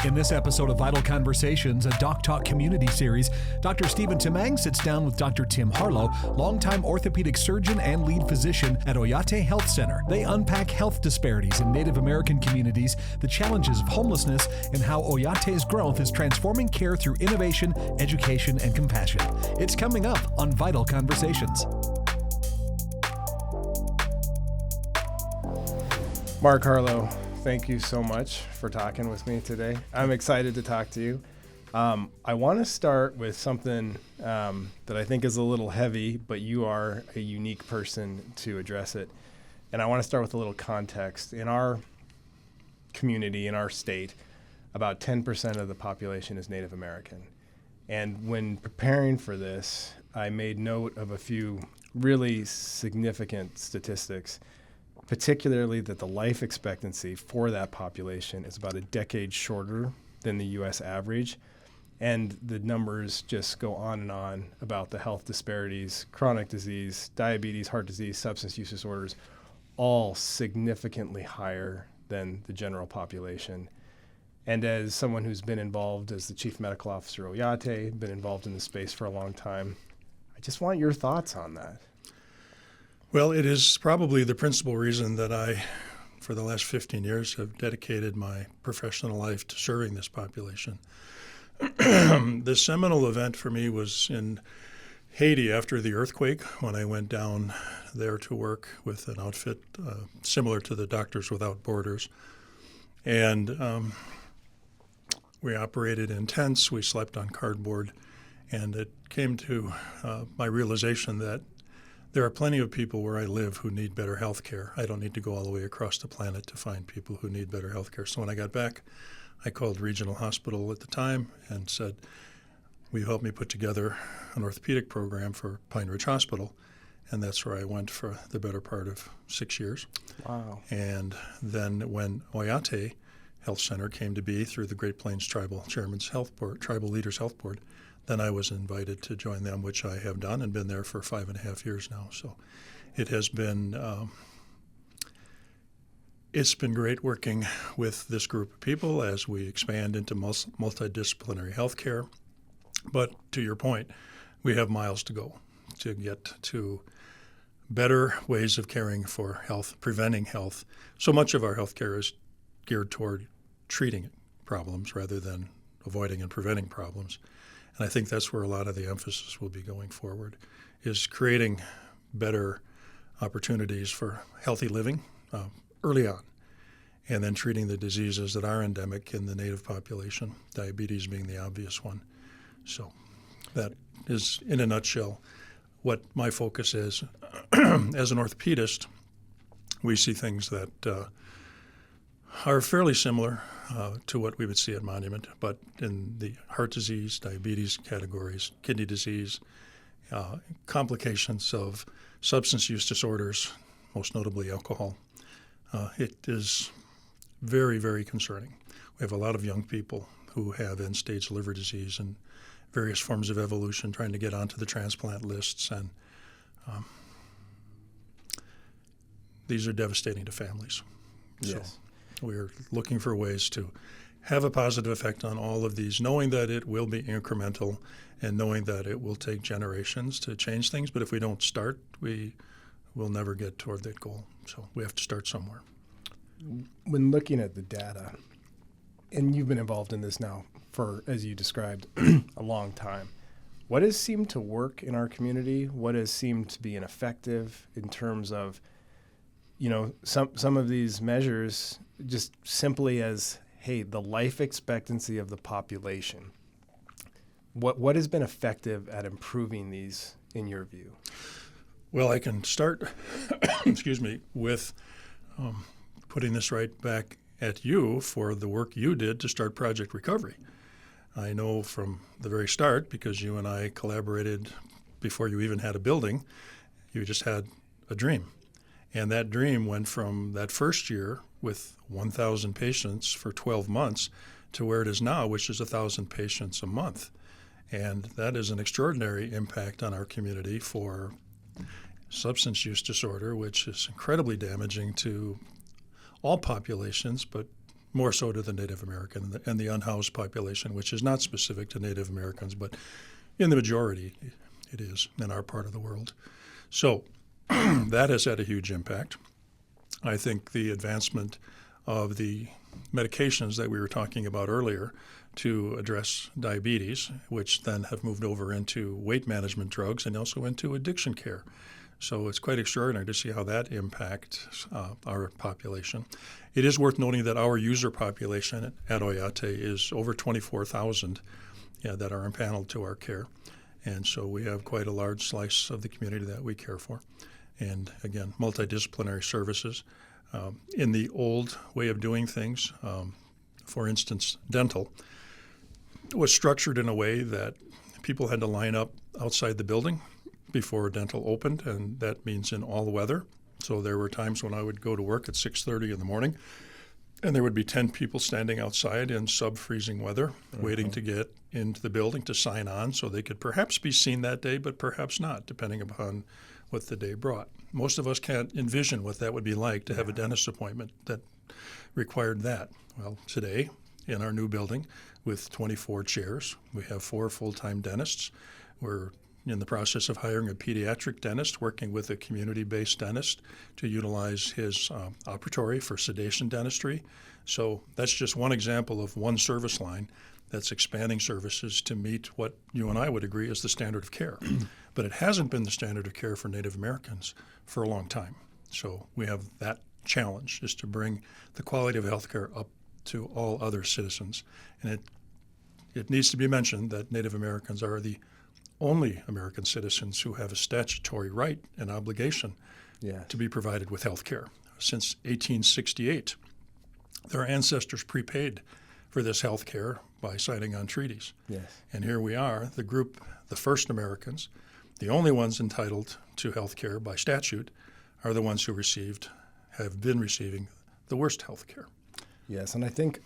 In this episode of Vital Conversations, a Doc Talk community series, Dr. Stephen Tamang sits down with Dr. Tim Harlow, longtime orthopedic surgeon and lead physician at Oyate Health Center. They unpack health disparities in Native American communities, the challenges of homelessness, and how Oyate's growth is transforming care through innovation, education, and compassion. It's coming up on Vital Conversations. Mark Harlow, thank you so much for talking with me today. I'm excited to talk to you. I want to start with something that I think is a little heavy, but you are a unique person to address it. And I want to start with a little context. In our community, in our state, about 10% of the population is Native American. And when preparing for this, I made note of a few really significant statistics, particularly that the life expectancy for that population is about a decade shorter than the U.S. average. And the numbers just go on and on about the health disparities, chronic disease, diabetes, heart disease, substance use disorders, all significantly higher than the general population. And as someone who's been involved as the chief medical officer at Oyate, been involved in the space for a long time, I just want your thoughts on that. Well, it is probably the principal reason that I, for the last 15 years, have dedicated my professional life to serving this population. The seminal event for me was in Haiti after the earthquake, when I went down there to work with an outfit similar to the Doctors Without Borders. And we operated in tents, we slept on cardboard, and it came to my realization that there are plenty of people where I live who need better health care. I don't need to go all the way across the planet to find people who need better health care. So when I got back, I called Regional Hospital at the time and said, will you help me put together an orthopedic program for Pine Ridge Hospital? And that's where I went for the better part of 6 years. Wow. And then when Oyate Health Center came to be through the Great Plains Tribal Chairman's Health Board, Tribal Leaders Health Board, then I was invited to join them, which I have done and been there for 5.5 years now. So it has been it's been great working with this group of people as we expand into multidisciplinary healthcare. But to your point, we have miles to go to get to better ways of caring for health, preventing health. So much of our healthcare is geared toward treating problems rather than avoiding and preventing problems. And I think that's where a lot of the emphasis will be going forward, is creating better opportunities for healthy living early on, and then treating the diseases that are endemic in the Native population, diabetes being the obvious one. So that is, in a nutshell, what my focus is. As an orthopedist, we see things that are fairly similar to what we would see at Monument, but in the heart disease, diabetes categories, kidney disease, complications of substance use disorders, most notably alcohol. It is very, very concerning. We have a lot of young people who have end-stage liver disease and various forms of evolution trying to get onto the transplant lists, and these are devastating to families. Yes. So we're looking for ways to have a positive effect on all of these, knowing that it will be incremental and knowing that it will take generations to change things. But if we don't start, we will never get toward that goal. So we have to start somewhere. When looking at the data, and you've been involved in this now for, as you described, a long time, what has seemed to work in our community? What has seemed to be ineffective in terms of, you know, some of these measures, just simply as, hey, the life expectancy of the population. What has been effective at improving these in your view? Well, I can start, excuse me, with putting this right back at you for the work you did to start Project Recovery. I know from the very start, because you and I collaborated before you even had a building, you just had a dream. And that dream went from that first year with 1,000 patients for 12 months to where it is now, which is 1,000 patients a month. And that is an extraordinary impact on our community for substance use disorder, which is incredibly damaging to all populations, but more so to the Native American and the unhoused population, which is not specific to Native Americans, but in the majority it is in our part of the world. So that has had a huge impact. I think the advancement of the medications that we were talking about earlier to address diabetes, which then have moved over into weight management drugs and also into addiction care. So it's quite extraordinary to see how that impacts our population. It is worth noting that our user population at Oyate is over 24,000 that are impaneled to our care. And so we have quite a large slice of the community that we care for. And again, multidisciplinary services. In the old way of doing things, for instance, dental, was structured in a way that people had to line up outside the building before dental opened, and that means in all weather. So there were times when I would go to work at 6:30 in the morning, and there would be 10 people standing outside in sub-freezing weather, waiting to get into the building to sign on so they could perhaps be seen that day, but perhaps not, depending upon what the day brought. Most of us can't envision what that would be like to have a dentist appointment that required that. Well, today, in our new building with 24 chairs, we have 4 full-time dentists. We're in the process of hiring a pediatric dentist, working with a community-based dentist to utilize his operatory for sedation dentistry. So that's just one example of one service line that's expanding services to meet what you and I would agree is the standard of care. But it hasn't been the standard of care for Native Americans for a long time. So we have that challenge, is to bring the quality of healthcare up to all other citizens. And it needs to be mentioned that Native Americans are the only American citizens who have a statutory right and obligation to be provided with health care. Since 1868, their ancestors prepaid for this health care by signing on treaties. And here we are, the group, the first Americans, the only ones entitled to health care by statute, are the ones who have been receiving the worst health care. Yes, and I think,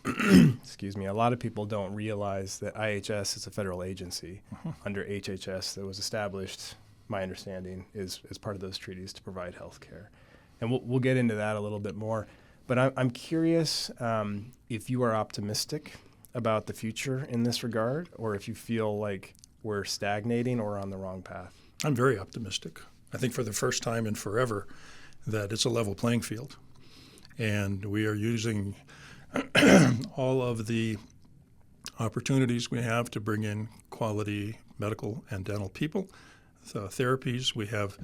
excuse me, a lot of people don't realize that IHS is a federal agency under HHS that was established, my understanding, is part of those treaties to provide health care. And we'll get into that a little bit more. But I'm curious if you are optimistic about the future in this regard, or if you feel like we're stagnating or on the wrong path. I'm very optimistic. I think for the first time in forever that it's a level playing field. And we are using all of the opportunities we have to bring in quality medical and dental people, the therapies we have.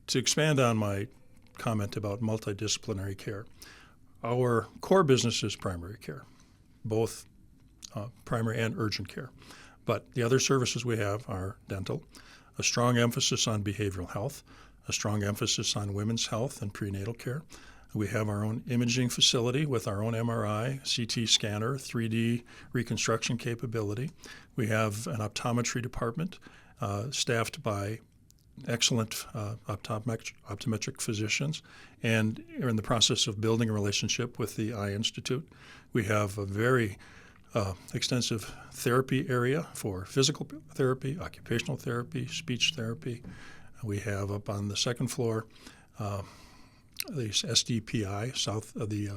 To expand on my comment about multidisciplinary care, our core business is primary care, both primary and urgent care. But the other services we have are dental, a strong emphasis on behavioral health, a strong emphasis on women's health and prenatal care. We have our own imaging facility with our own MRI, CT scanner, 3D reconstruction capability. We have an optometry department staffed by excellent optometric physicians, and are in the process of building a relationship with the Eye Institute. We have a very extensive therapy area for physical therapy, occupational therapy, speech therapy. We have up on the second floor the SDPI, south of the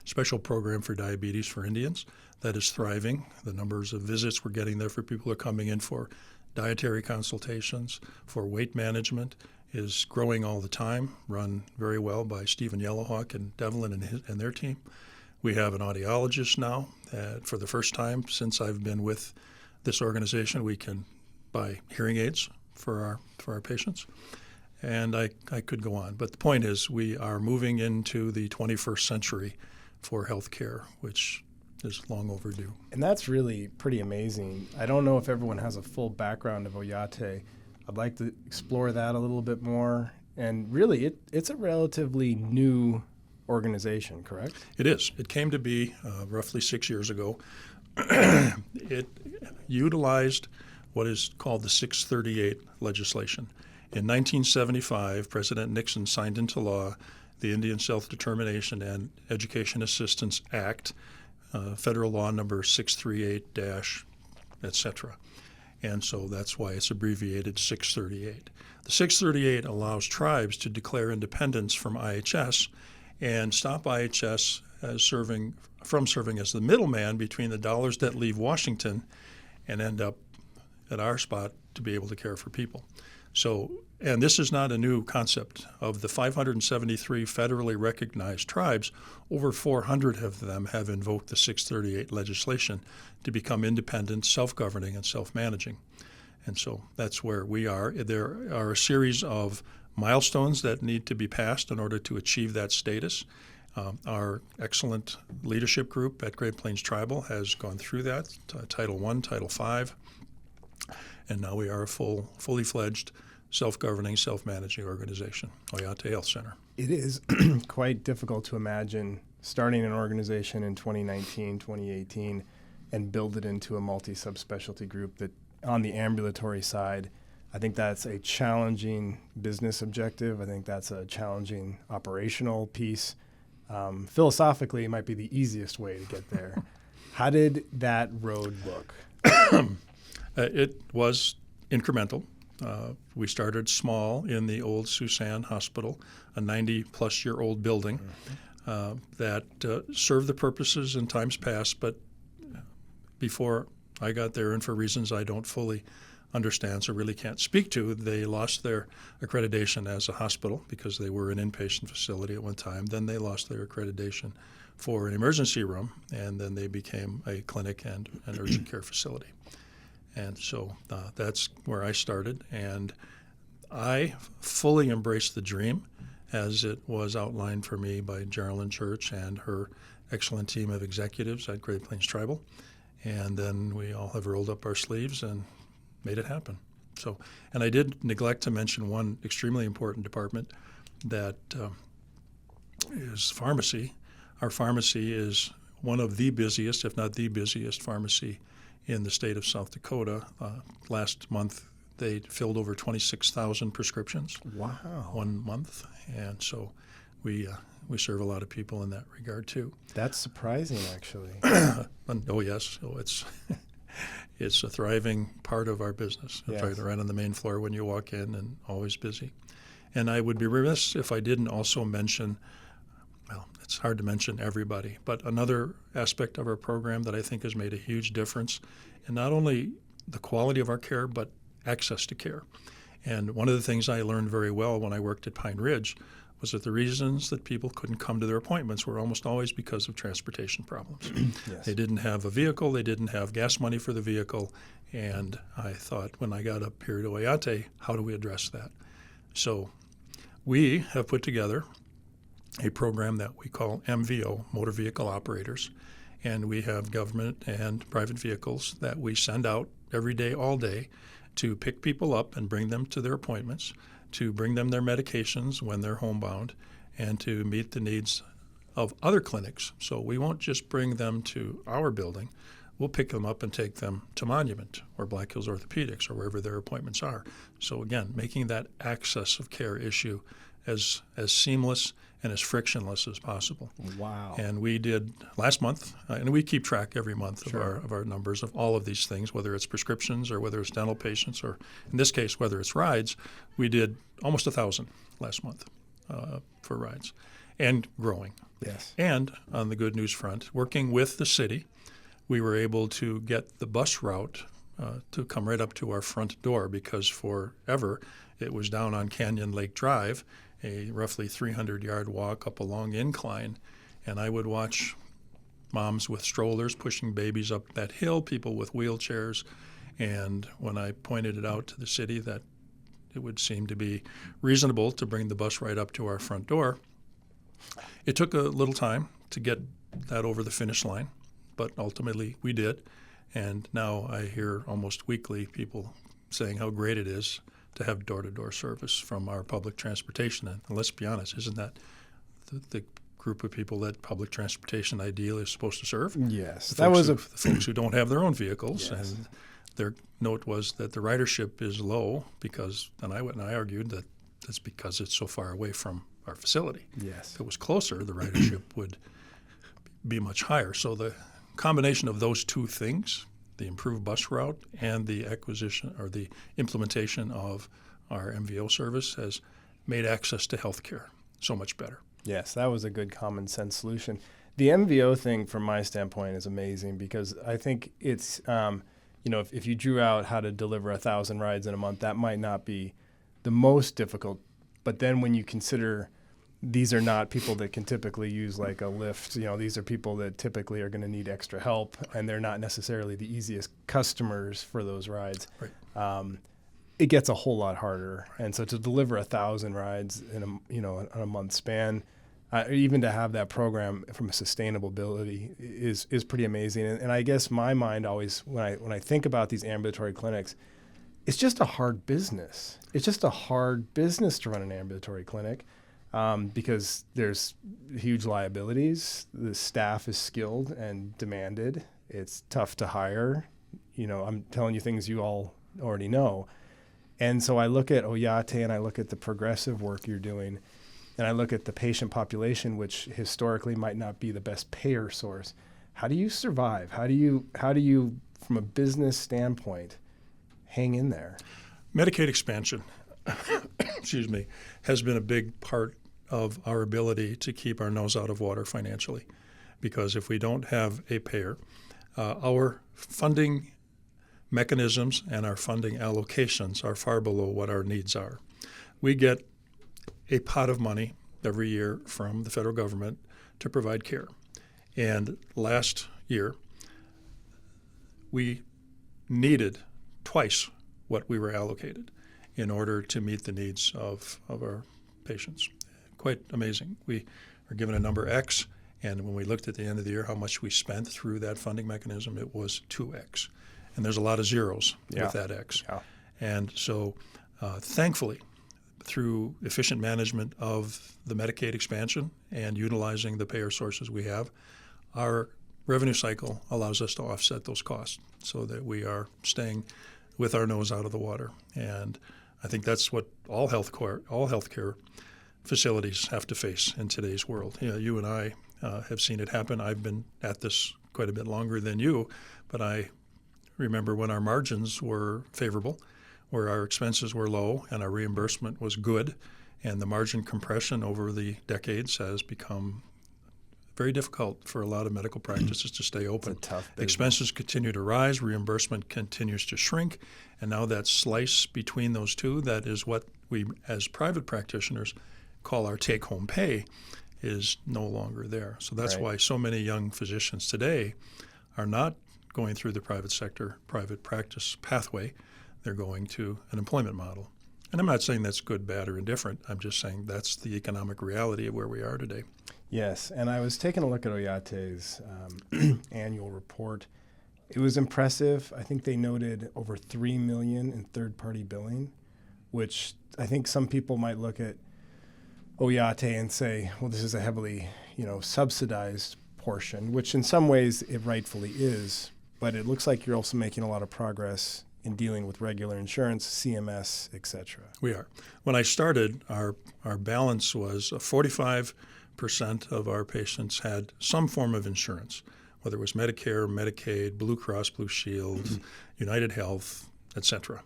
Special Program for Diabetes for Indians, that is thriving. The numbers of visits we're getting there for people who are coming in for dietary consultations, for weight management, is growing all the time, run very well by Stephen Yellowhawk and Devlin and their team. We have an audiologist now. For the first time since I've been with this organization, we can buy hearing aids for our patients. And I could go on. But the point is, we are moving into the 21st century for healthcare, which is long overdue. And that's really pretty amazing. I don't know if everyone has a full background of Oyate. I'd like to explore that a little bit more. And really, it's a relatively new organization, correct? It is. It came to be roughly 6 years ago. It utilized what is called the 638 legislation. In 1975, President Nixon signed into law the Indian Self-Determination and Education Assistance Act, federal law number 638-, etc. And so that's why it's abbreviated 638. The 638 allows tribes to declare independence from IHS and stop IHS as serving as the middleman between the dollars that leave Washington and end up at our spot to be able to care for people. So, and this is not a new concept. Of the 573 federally recognized tribes, over 400 of them have invoked the 638 legislation to become independent, self-governing, and self-managing. And so that's where we are. There are a series of milestones that need to be passed in order to achieve that status. Our excellent leadership group at Great Plains Tribal has gone through that, Title I, Title V, and now we are a fully fledged, self-governing, self-managing organization, Oyate Health Center. It is quite difficult to imagine starting an organization in 2019, 2018, and build it into a multi-subspecialty group that on the ambulatory side. I think that's a challenging business objective. I think that's a challenging operational piece. Philosophically, it might be the easiest way to get there. How did that road look? It was incremental. We started small in the old Susan Hospital, a 90-plus-year-old building that served the purposes in times past, but before I got there, and for reasons I don't fully understand, so really can't speak to, they lost their accreditation as a hospital because they were an inpatient facility at one time. Then they lost their accreditation for an emergency room, and then they became a clinic and an urgent care facility. And so that's where I started, and I fully embraced the dream as it was outlined for me by Geraldine Church and her excellent team of executives at Great Plains Tribal. And then we all have rolled up our sleeves and made it happen. So, and I did neglect to mention one extremely important department that is pharmacy. Our pharmacy is one of the busiest, if not the busiest, pharmacy in the state of South Dakota. Last month, they filled over 26,000 prescriptions. Wow. 1 month. And so we serve a lot of people in that regard, too. That's surprising, actually. Oh, yes. So it's a thriving part of our business. It's right on the main floor when you walk in, and always busy. And I would be remiss if I didn't also mention, well, it's hard to mention everybody, but another aspect of our program that I think has made a huge difference in not only the quality of our care, but access to care. And one of the things I learned very well when I worked at Pine Ridge was that the reasons that people couldn't come to their appointments were almost always because of transportation problems. Yes. They didn't have a vehicle, they didn't have gas money for the vehicle, and I thought when I got up here to Oyate, how do we address that? So we have put together a program that we call MVO, Motor Vehicle Operators, and we have government and private vehicles that we send out every day, all day, to pick people up and bring them to their appointments, to bring them their medications when they're homebound, and to meet the needs of other clinics. So we won't just bring them to our building. We'll pick them up and take them to Monument or Black Hills Orthopedics or wherever their appointments are. So again, making that access of care issue as seamless and as frictionless as possible. Wow. And we did last month, and we keep track every month Sure. of our numbers of all of these things, whether it's prescriptions or whether it's dental patients or, in this case, whether it's rides. We did almost 1,000 last month for rides, and growing. Yes. And on the good news front, working with the city, we were able to get the bus route to come right up to our front door, because forever it was down on Canyon Lake Drive, a roughly 300-yard walk up a long incline, and I would watch moms with strollers pushing babies up that hill, people with wheelchairs, and when I pointed it out to the city that it would seem to be reasonable to bring the bus right up to our front door, it took a little time to get that over the finish line, but ultimately we did, and now I hear almost weekly people saying how great it is to have door-to-door service from our public transportation. And let's be honest, isn't that the group of people that public transportation ideally is supposed to serve? Yes. The That was the folks who don't have their own vehicles. Yes. And their note was that the ridership is low because, and I argued that that's because it's so far away from our facility. Yes. If it was closer, the ridership would be much higher. So the combination of those two things, the improved bus route and the acquisition or the implementation of our MVO service, has made access to health care so much better. Yes, that was a good common sense solution. The MVO thing, from my standpoint, is amazing because I think it's, if you drew out how to deliver 1,000 rides in a month, that might not be the most difficult. But then when you consider these are not people that can typically use like a lift, these are people that typically are going to need extra help, and they're not necessarily the easiest customers for those rides. Right. It gets a whole lot harder. And so to deliver 1,000 rides in a month span, even to have that program from a sustainability is pretty amazing. And I guess my mind always, when I think about these ambulatory clinics, it's just a hard business. It's just a hard business to run an ambulatory clinic because there's huge liabilities. The staff is skilled and demanded. It's tough to hire. I'm telling you things you all already know. And so I look at Oyate and I look at the progressive work you're doing, and I look at the patient population, which historically might not be the best payer source. How do you survive? How do you, from a business standpoint, hang in there? Medicaid expansion, excuse me, has been a big part of our ability to keep our nose out of water financially. Because if we don't have a payer, our funding mechanisms and our funding allocations are far below what our needs are. We get a pot of money every year from the federal government to provide care. And last year, we needed twice what we were allocated in order to meet the needs of our patients. Quite amazing. We are given a number X, and when we looked at the end of the year how much we spent through that funding mechanism, it was 2X. And there's a lot of zeros with that X. Yeah. And so thankfully, through efficient management of the Medicaid expansion and utilizing the payer sources we have, our revenue cycle allows us to offset those costs so that we are staying with our nose out of the water. And I think that's what all healthcare facilities have to face in today's world. You and I have seen it happen. I've been at this quite a bit longer than you, but I remember when our margins were favorable, where our expenses were low and our reimbursement was good, and the margin compression over the decades has become very difficult for a lot of medical practices to stay open. It's a tough business. Expenses continue to rise, reimbursement continues to shrink, and now that slice between those two, that is what we as private practitioners call our take-home pay, is no longer there. So that's why so many young physicians today are not going through the private sector, private practice pathway. They're going to an employment model. And I'm not saying that's good, bad, or indifferent. I'm just saying that's the economic reality of where we are today. Yes, and I was taking a look at Oyate's annual report. It was impressive. I think they noted over $3 million in third-party billing, which I think some people might look at Oyate and say, well, this is a heavily, subsidized portion, which in some ways it rightfully is. But it looks like you're also making a lot of progress in dealing with regular insurance, CMS, et cetera. We are. When I started, our balance was 45% of our patients had some form of insurance, whether it was Medicare, Medicaid, Blue Cross Blue Shield, United Health, et cetera.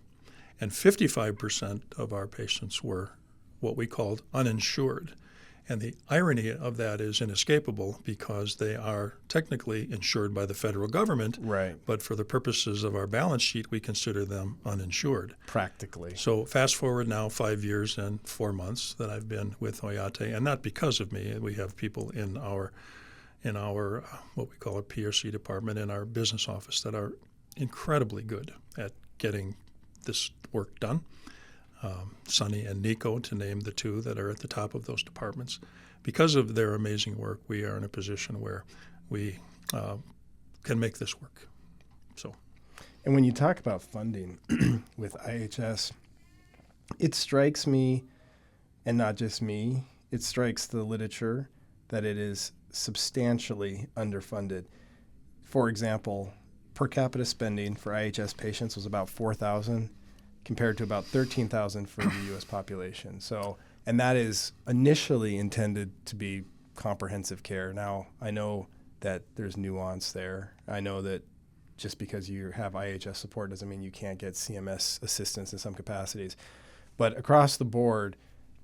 And 55% of our patients were what we called uninsured. And the irony of that is inescapable because they are technically insured by the federal government, right? But for the purposes of our balance sheet, we consider them uninsured. Practically. So fast forward now 5 years and 4 months that I've been with Oyate, and not because of me. We have people in our what we call a PRC department in our business office that are incredibly good at getting this work done. Sonny and Nico, to name the two that are at the top of those departments. Because of their amazing work, we are in a position where we can make this work. So, and when you talk about funding with IHS, it strikes me, and not just me, it strikes the literature that it is substantially underfunded. For example, per capita spending for IHS patients was about $4,000 compared to about $13,000 for the U.S. population. So, and that is initially intended to be comprehensive care. Now, I know that there's nuance there. I know that just because you have IHS support doesn't mean you can't get CMS assistance in some capacities. But across the board,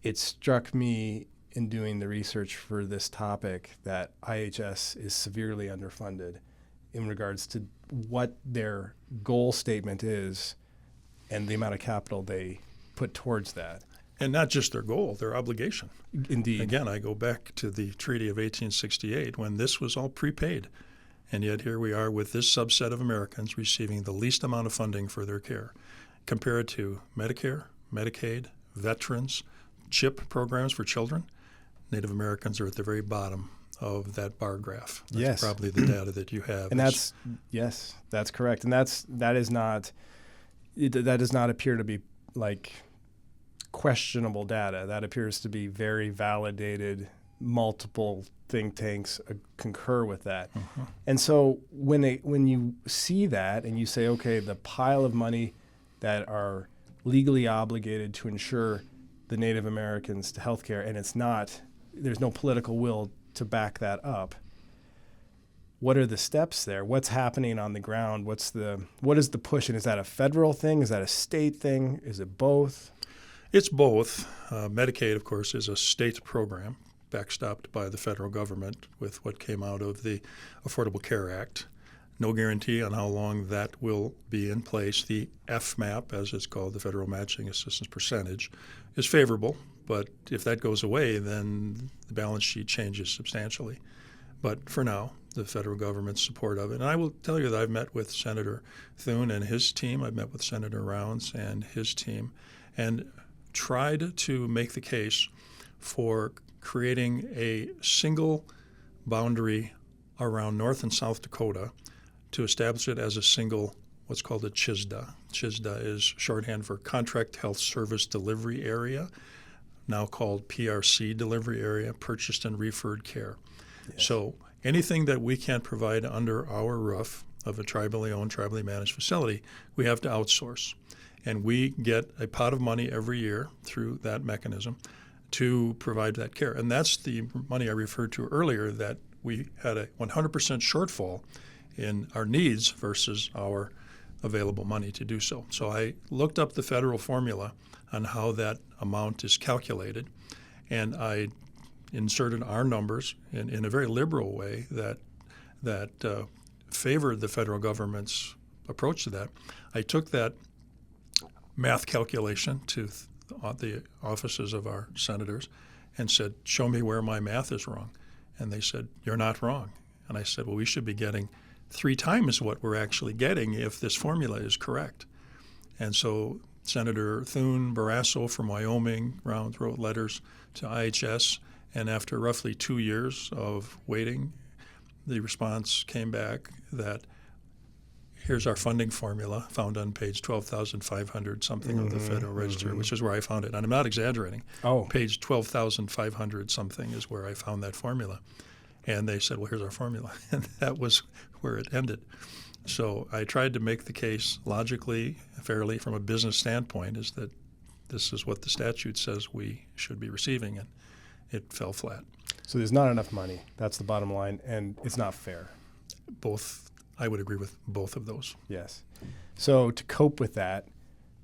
it struck me in doing the research for this topic that IHS is severely underfunded in regards to what their goal statement is and the amount of capital they put towards that. And not just their goal, their obligation. Indeed. Again, I go back to the Treaty of 1868 when this was all prepaid. And yet here we are with this subset of Americans receiving the least amount of funding for their care compared to Medicare, Medicaid, veterans, CHIP programs for children. Native Americans are at the very bottom of that bar graph. That's yes. probably the data that you have. And that's correct. And that does not appear to be like questionable data. That appears to be very validated. Multiple think tanks concur with that. Mm-hmm. And so when you see that and you say, okay, the pile of money that are legally obligated to ensure the Native Americans to healthcare, and there's no political will to back that up. What are the steps there? What's happening on the ground? What is the push? And is that a federal thing? Is that a state thing? Is it both? It's both. Medicaid, of course, is a state program backstopped by the federal government with what came out of the Affordable Care Act. No guarantee on how long that will be in place. The FMAP, as it's called, the Federal Matching Assistance Percentage, is favorable. But if that goes away, then the balance sheet changes substantially. But for now, the federal government's support of it. And I will tell you that I've met with Senator Thune and his team. I've met with Senator Rounds and his team and tried to make the case for creating a single boundary around North and South Dakota to establish it as a single, what's called a CHSDA. CHSDA is shorthand for Contract Health Service Delivery Area, now called PRC Delivery Area, Purchased and Referred Care. Yes. So anything that we can't provide under our roof of a tribally owned, tribally managed facility, we have to outsource. And we get a pot of money every year through that mechanism to provide that care. And that's the money I referred to earlier, that we had a 100% shortfall in our needs versus our available money to do so. So I looked up the federal formula on how that amount is calculated, and I inserted our numbers in a very liberal way that favored the federal government's approach to that. I took that math calculation to the offices of our senators and said, show me where my math is wrong. And they said, you're not wrong. And I said, well, we should be getting 3 times what we're actually getting if this formula is correct. And so Senator Thune, Barrasso from Wyoming, Rounds wrote letters to IHS, and after roughly 2 years of waiting, the response came back that here's our funding formula, found on page 12,500 something of the Federal Register, which is where I found it. And I'm not exaggerating. Oh. Page 12,500 something is where I found that formula. And they said, well, here's our formula. And that was where it ended. So I tried to make the case logically, fairly, from a business standpoint, is that this is what the statute says we should be receiving, and it fell flat. So there's not enough money. That's the bottom line, and it's not fair. Both, I would agree with both of those. Yes. So to cope with that,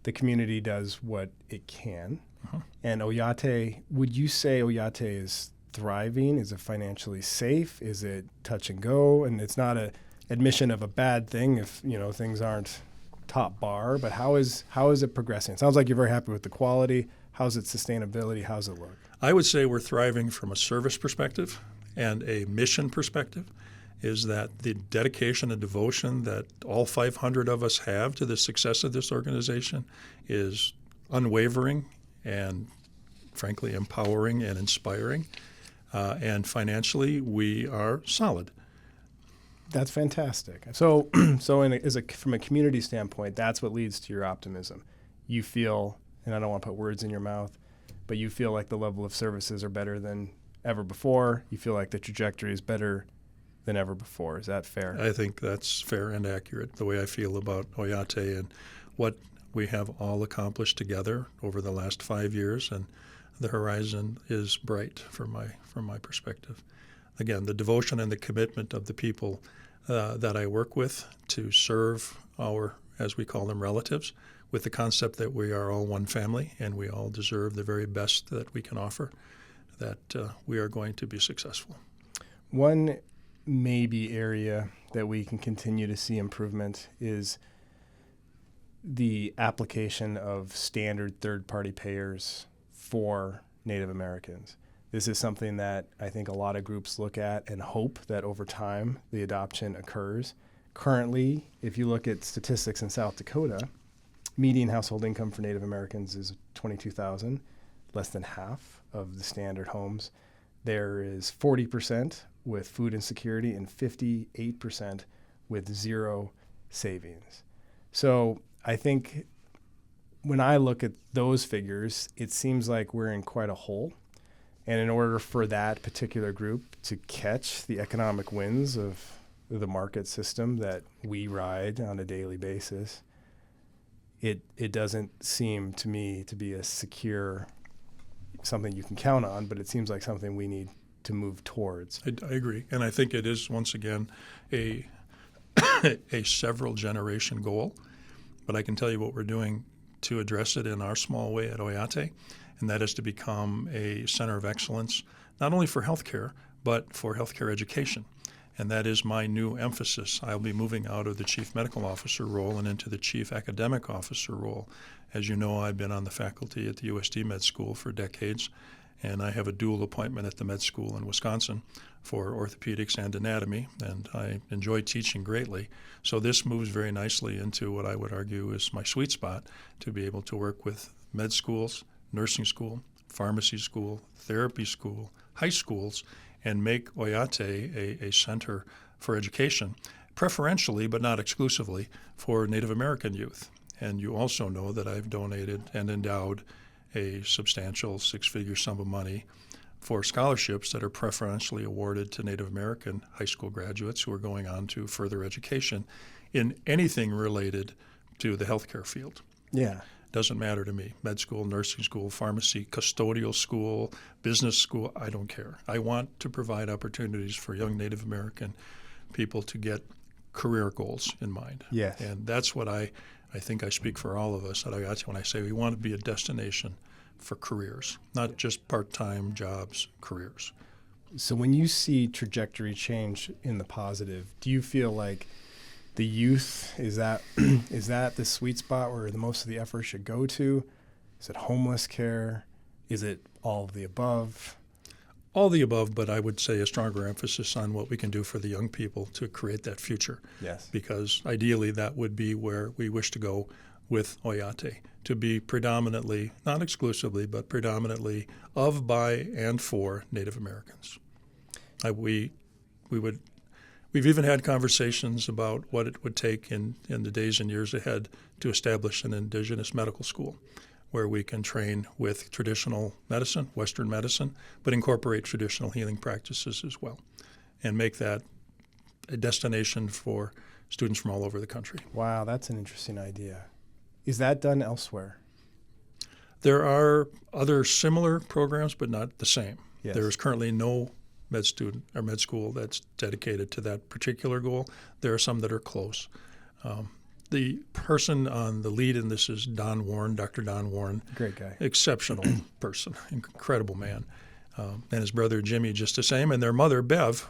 the community does what it can. Uh-huh. And Oyate, would you say Oyate is thriving? Is it financially safe? Is it touch and go? And it's not a admission of a bad thing if things aren't top bar, but how is it progressing? It sounds like you're very happy with the quality. How's its sustainability? How's it look? I would say we're thriving from a service perspective and a mission perspective. Is that the dedication and devotion that all 500 of us have to the success of this organization is unwavering and, frankly, empowering and inspiring. And financially, we are solid. That's fantastic. So from a community standpoint, that's what leads to your optimism. You feel, and I don't want to put words in your mouth, but you feel like the level of services are better than ever before. You feel like the trajectory is better than ever before. Is that fair? I think that's fair and accurate, the way I feel about Oyate and what we have all accomplished together over the last 5 years, and the horizon is bright from my perspective. Again, the devotion and the commitment of the people that I work with to serve our, as we call them, relatives, with the concept that we are all one family and we all deserve the very best that we can offer. that we are going to be successful. One maybe area that we can continue to see improvement is the application of standard third-party payers for Native Americans. This is something that I think a lot of groups look at and hope that over time the adoption occurs. Currently, if you look at statistics in South Dakota, median household income for Native Americans is $22,000, less than half of the standard homes. There is 40% with food insecurity and 58% with zero savings. So I think when I look at those figures, it seems like we're in quite a hole. And in order for that particular group to catch the economic winds of the market system that we ride on a daily basis, it doesn't seem to me to be a secure, something you can count on, but it seems like something we need to move towards. I agree. And I think it is, once again, a several generation goal. But I can tell you what we're doing to address it in our small way at Oyate, and that is to become a center of excellence, not only for healthcare, but for healthcare education. And that is my new emphasis. I'll be moving out of the chief medical officer role and into the chief academic officer role. As you know, I've been on the faculty at the USD Med School for decades, and I have a dual appointment at the med school in Wisconsin for orthopedics and anatomy, and I enjoy teaching greatly. So this moves very nicely into what I would argue is my sweet spot, to be able to work with med schools, nursing school, pharmacy school, therapy school, high schools, and make Oyate a center for education, preferentially but not exclusively for Native American youth. And you also know that I've donated and endowed a substantial six-figure sum of money for scholarships that are preferentially awarded to Native American high school graduates who are going on to further education in anything related to the healthcare field. Yeah. Doesn't matter to me. Med school, nursing school, pharmacy, custodial school, business school, I don't care. I want to provide opportunities for young Native American people to get career goals in mind. Yes. And that's what I think I speak for all of us at Oyate when I say we want to be a destination for careers, not just part-time jobs, careers. So when you see trajectory change in the positive, do you feel like the youth, is that the sweet spot where the most of the effort should go to? Is it homeless care? Is it all of the above? All the above, but I would say a stronger emphasis on what we can do for the young people to create that future. Yes. Because ideally that would be where we wish to go with Oyate, to be predominantly, not exclusively, but predominantly of, by, and for Native Americans. We've even had conversations about what it would take in the days and years ahead to establish an indigenous medical school where we can train with traditional medicine, Western medicine, but incorporate traditional healing practices as well, and make that a destination for students from all over the country. Wow, that's an interesting idea. Is that done elsewhere? There are other similar programs, but not the same. Yes. There is currently no med student or med school that's dedicated to that particular goal. There are some that are close. The person on the lead in this is Don Warren, Dr. Don Warren. Great guy. Exceptional person, incredible man. And his brother Jimmy just the same, and their mother Bev,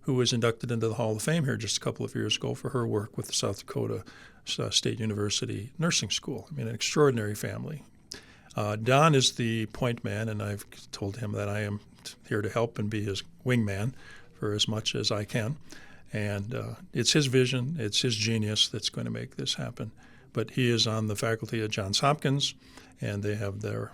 who was inducted into the Hall of Fame here just a couple of years ago for her work with the South Dakota State University Nursing School. I mean, an extraordinary family. Don is the point man, and I've told him that I am here to help and be his wingman for as much as I can. And it's his vision, it's his genius that's going to make this happen. But he is on the faculty at Johns Hopkins, and they have their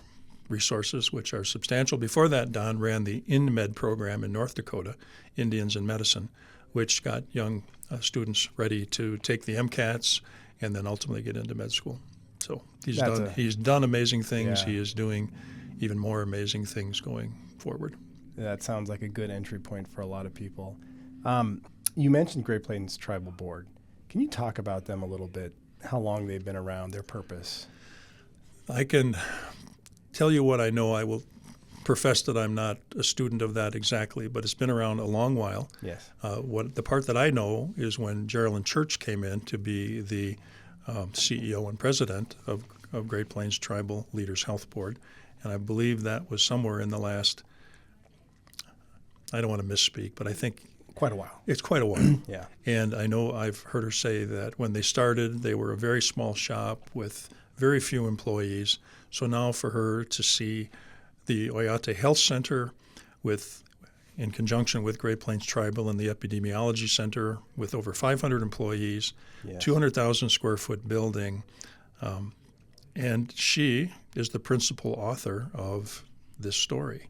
resources, which are substantial. Before that, Don ran the InMed program in North Dakota, Indians in Medicine, which got young students ready to take the MCATs and then ultimately get into med school. So he's done amazing things. Yeah. He is doing even more amazing things going forward. That sounds like a good entry point for a lot of people. You mentioned Great Plains Tribal Board. Can you talk about them a little bit, how long they've been around, their purpose? I can tell you what I know. I will profess that I'm not a student of that exactly, but it's been around a long while. Yes. The part that I know is when Geraldine Church came in to be the CEO and president of Great Plains Tribal Leaders Health Board, and I believe that was somewhere in the last I don't want to misspeak, but I think Quite a while. it's quite a while. Yeah. And I know I've heard her say that when they started, they were a very small shop with very few employees. So now for her to see the Oyate Health Center in conjunction with Great Plains Tribal and the Epidemiology Center with over 500 employees, Yes. 200,000 square foot building. And she is the principal author of this story,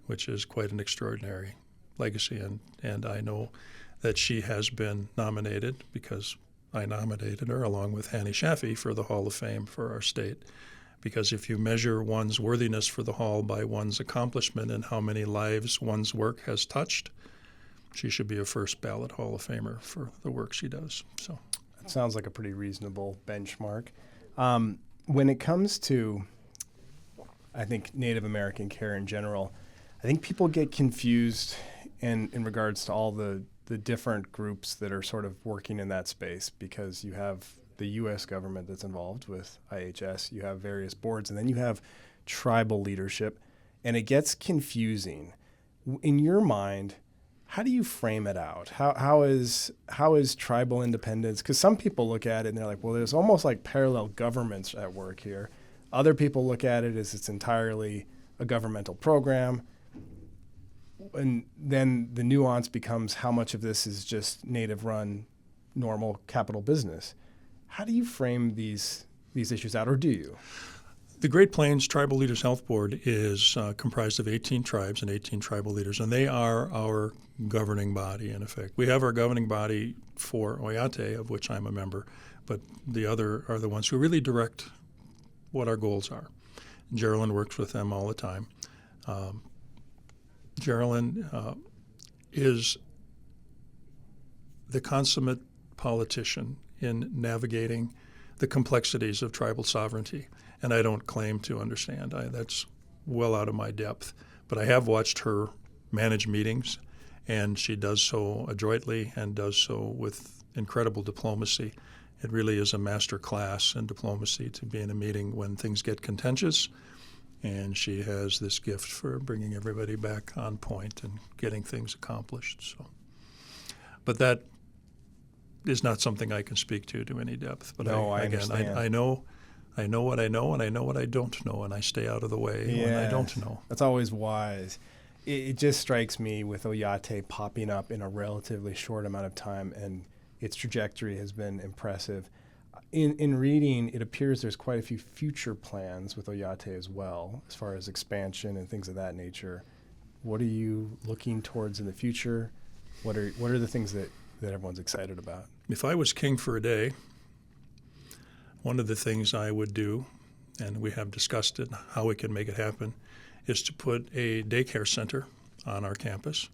which is quite an extraordinary legacy. And I know that she has been nominated, because I nominated her along with Hanny Shafi for the Hall of Fame for our state. Because if you measure one's worthiness for the Hall by one's accomplishment and how many lives one's work has touched, she should be a first ballot Hall of Famer for the work she does. So That sounds like a pretty reasonable benchmark. When it comes to, I think, Native American care in general, I think people get confused in regards to all the different groups that are sort of working in that space, because you have the U.S. government that's involved with IHS, you have various boards, and then you have tribal leadership, and it gets confusing. In your mind, how do you frame it out? How is tribal independence? Because some people look at it and they're like, well, there's almost like parallel governments at work here. Other people look at it as it's entirely a governmental program. And then the nuance becomes how much of this is just Native-run, normal capital business. How do you frame these issues out, or do you? the Great Plains Tribal Leaders Health Board is comprised of 18 tribes and 18 tribal leaders, and they are our governing body, in effect. We have our governing body for Oyate, of which I'm a member, but the other are the ones who really direct what our goals are. Geraldine works with them all the time. Geraldine is the consummate politician in navigating the complexities of tribal sovereignty, and I don't claim to understand. That's well out of my depth, but I have watched her manage meetings, and she does so adroitly and does so with incredible diplomacy. It really is a master class in diplomacy to be in a meeting when things get contentious, and she has this gift for bringing everybody back on point and getting things accomplished. But that is not something I can speak to any depth. But no, I again, understand. I know what I know, and I know what I don't know, and I stay out of the way when I don't know. That's always wise. It just strikes me with Oyate popping up in a relatively short amount of time, and its trajectory has been impressive. In reading, it appears there's quite a few future plans with Oyate as well, as far as expansion and things of that nature. What are you looking towards in the future? What are the things that everyone's excited about? If I was king for a day, one of the things I would do, and we have discussed it, how we can make it happen, is to put a daycare center on our campus,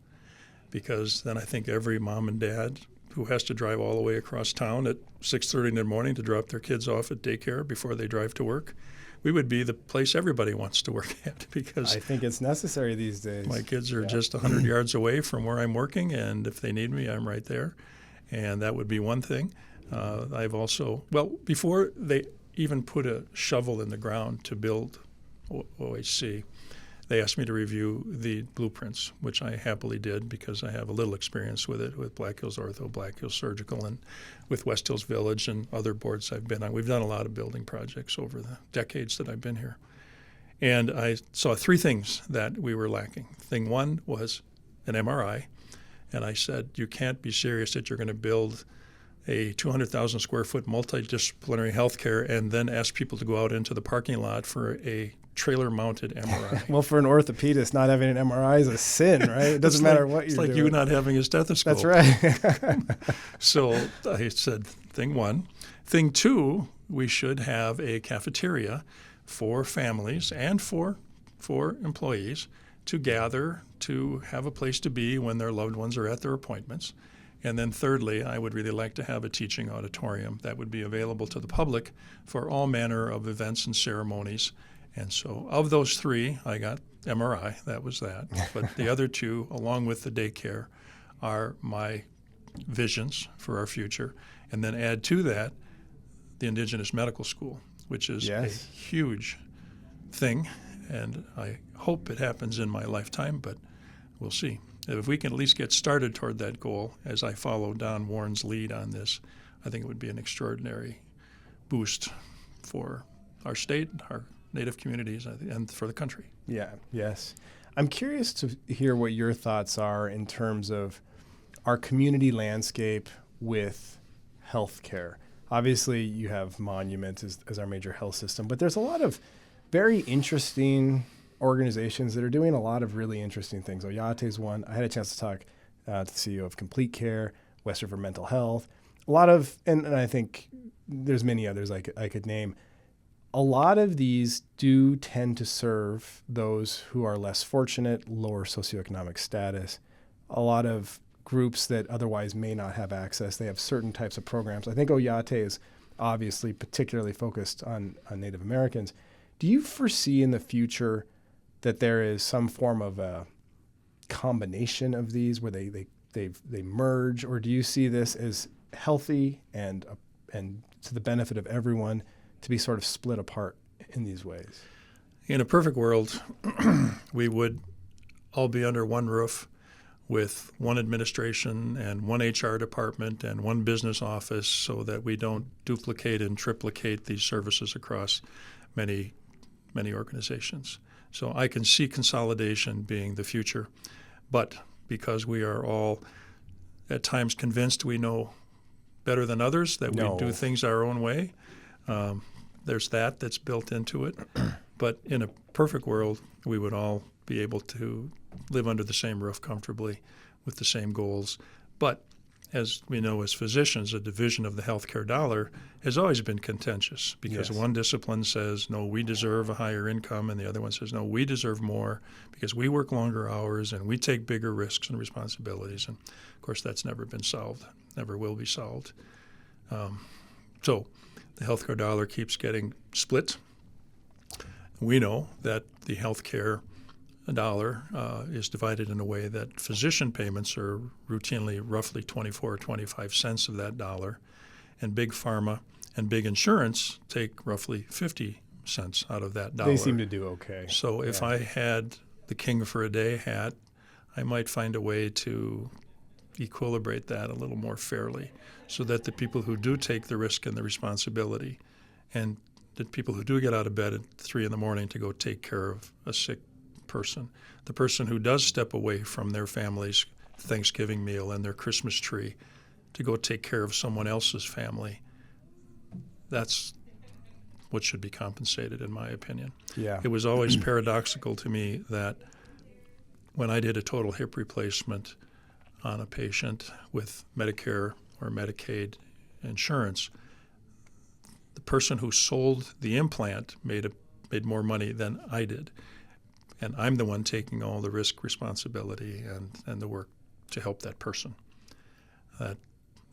because then I think every mom and dad who has to drive all the way across town at 6:30 in the morning to drop their kids off at daycare before they drive to work, we would be the place everybody wants to work at, because I think it's necessary these days. my kids are just 100 yards away from where I'm working, and if they need me, I'm right there. And that would be one thing. I've also, before they even put a shovel in the ground to build OHC, they asked me to review the blueprints, which I happily did because I have a little experience with it, with Black Hills Ortho, Black Hills Surgical, and with West Hills Village and other boards I've been on. We've done a lot of building projects over the decades that I've been here. And I saw three things that we were lacking. Thing one was an MRI. And I said, you can't be serious that you're going to build a 200,000 square foot multidisciplinary healthcare and then ask people to go out into the parking lot for a trailer-mounted MRI. Well, for an orthopedist, not having an MRI is a sin, right? It doesn't matter what you're doing. It's like you not having a stethoscope. That's right. So I said, thing one. Thing two, we should have a cafeteria for families and for employees to gather, to have a place to be when their loved ones are at their appointments. And then thirdly, I would really like to have a teaching auditorium that would be available to the public for all manner of events and ceremonies. And so of those three, I got MRI, that was that. But the other two, along with the daycare, are my visions for our future. And then add to that the Indigenous Medical School, which is a huge thing. And I hope it happens in my lifetime, but we'll see. If we can at least get started toward that goal, as I follow Don Warren's lead on this, I think it would be an extraordinary boost for our state, our Native communities, and for the country. Yeah, yes. I'm curious to hear what your thoughts are in terms of our community landscape with healthcare. Obviously, you have Monument as our major health system, but there's a lot of very interesting organizations that are doing a lot of really interesting things. Oyate is one. I had a chance to talk to the CEO of Complete Care, West River Mental Health. A lot of, and I think there's many others I could name. A lot of these do tend to serve those who are less fortunate, lower socioeconomic status. A lot of groups that otherwise may not have access. They have certain types of programs. I think Oyate is obviously particularly focused on Native Americans. Do you foresee in the future that there is some form of a combination of these where they merge, or do you see this as healthy and to the benefit of everyone to be sort of split apart in these ways? In a perfect world, we would all be under one roof with one administration and one HR department and one business office, so that we don't duplicate and triplicate these services across many organizations. So I can see consolidation being the future, but because we are all at times convinced we know better than others, that we do things our own way, there's that's built into it. But in a perfect world, we would all be able to live under the same roof comfortably with the same goals. But as we know as physicians, a division of the healthcare dollar has always been contentious, because one discipline says, no, we deserve a higher income, and the other one says, no, we deserve more because we work longer hours and we take bigger risks and responsibilities. And of course, that's never been solved, never will be solved. So the healthcare dollar keeps getting split. We know that the healthcare dollar is divided in a way that physician payments are routinely roughly 24 or 25 cents of that dollar, and big pharma and big insurance take roughly 50 cents out of that dollar. They seem to do okay. So if I had the king for a day hat, I might find a way to equilibrate that a little more fairly, so that the people who do take the risk and the responsibility, and the people who do get out of bed at 3 a.m. to go take care of a sick person, the person who does step away from their family's Thanksgiving meal and their Christmas tree to go take care of someone else's family, that's what should be compensated, in my opinion. Yeah. It was always paradoxical to me that when I did a total hip replacement on a patient with Medicare or Medicaid insurance, the person who sold the implant made more money than I did. And I'm the one taking all the risk, responsibility, and the work to help that person.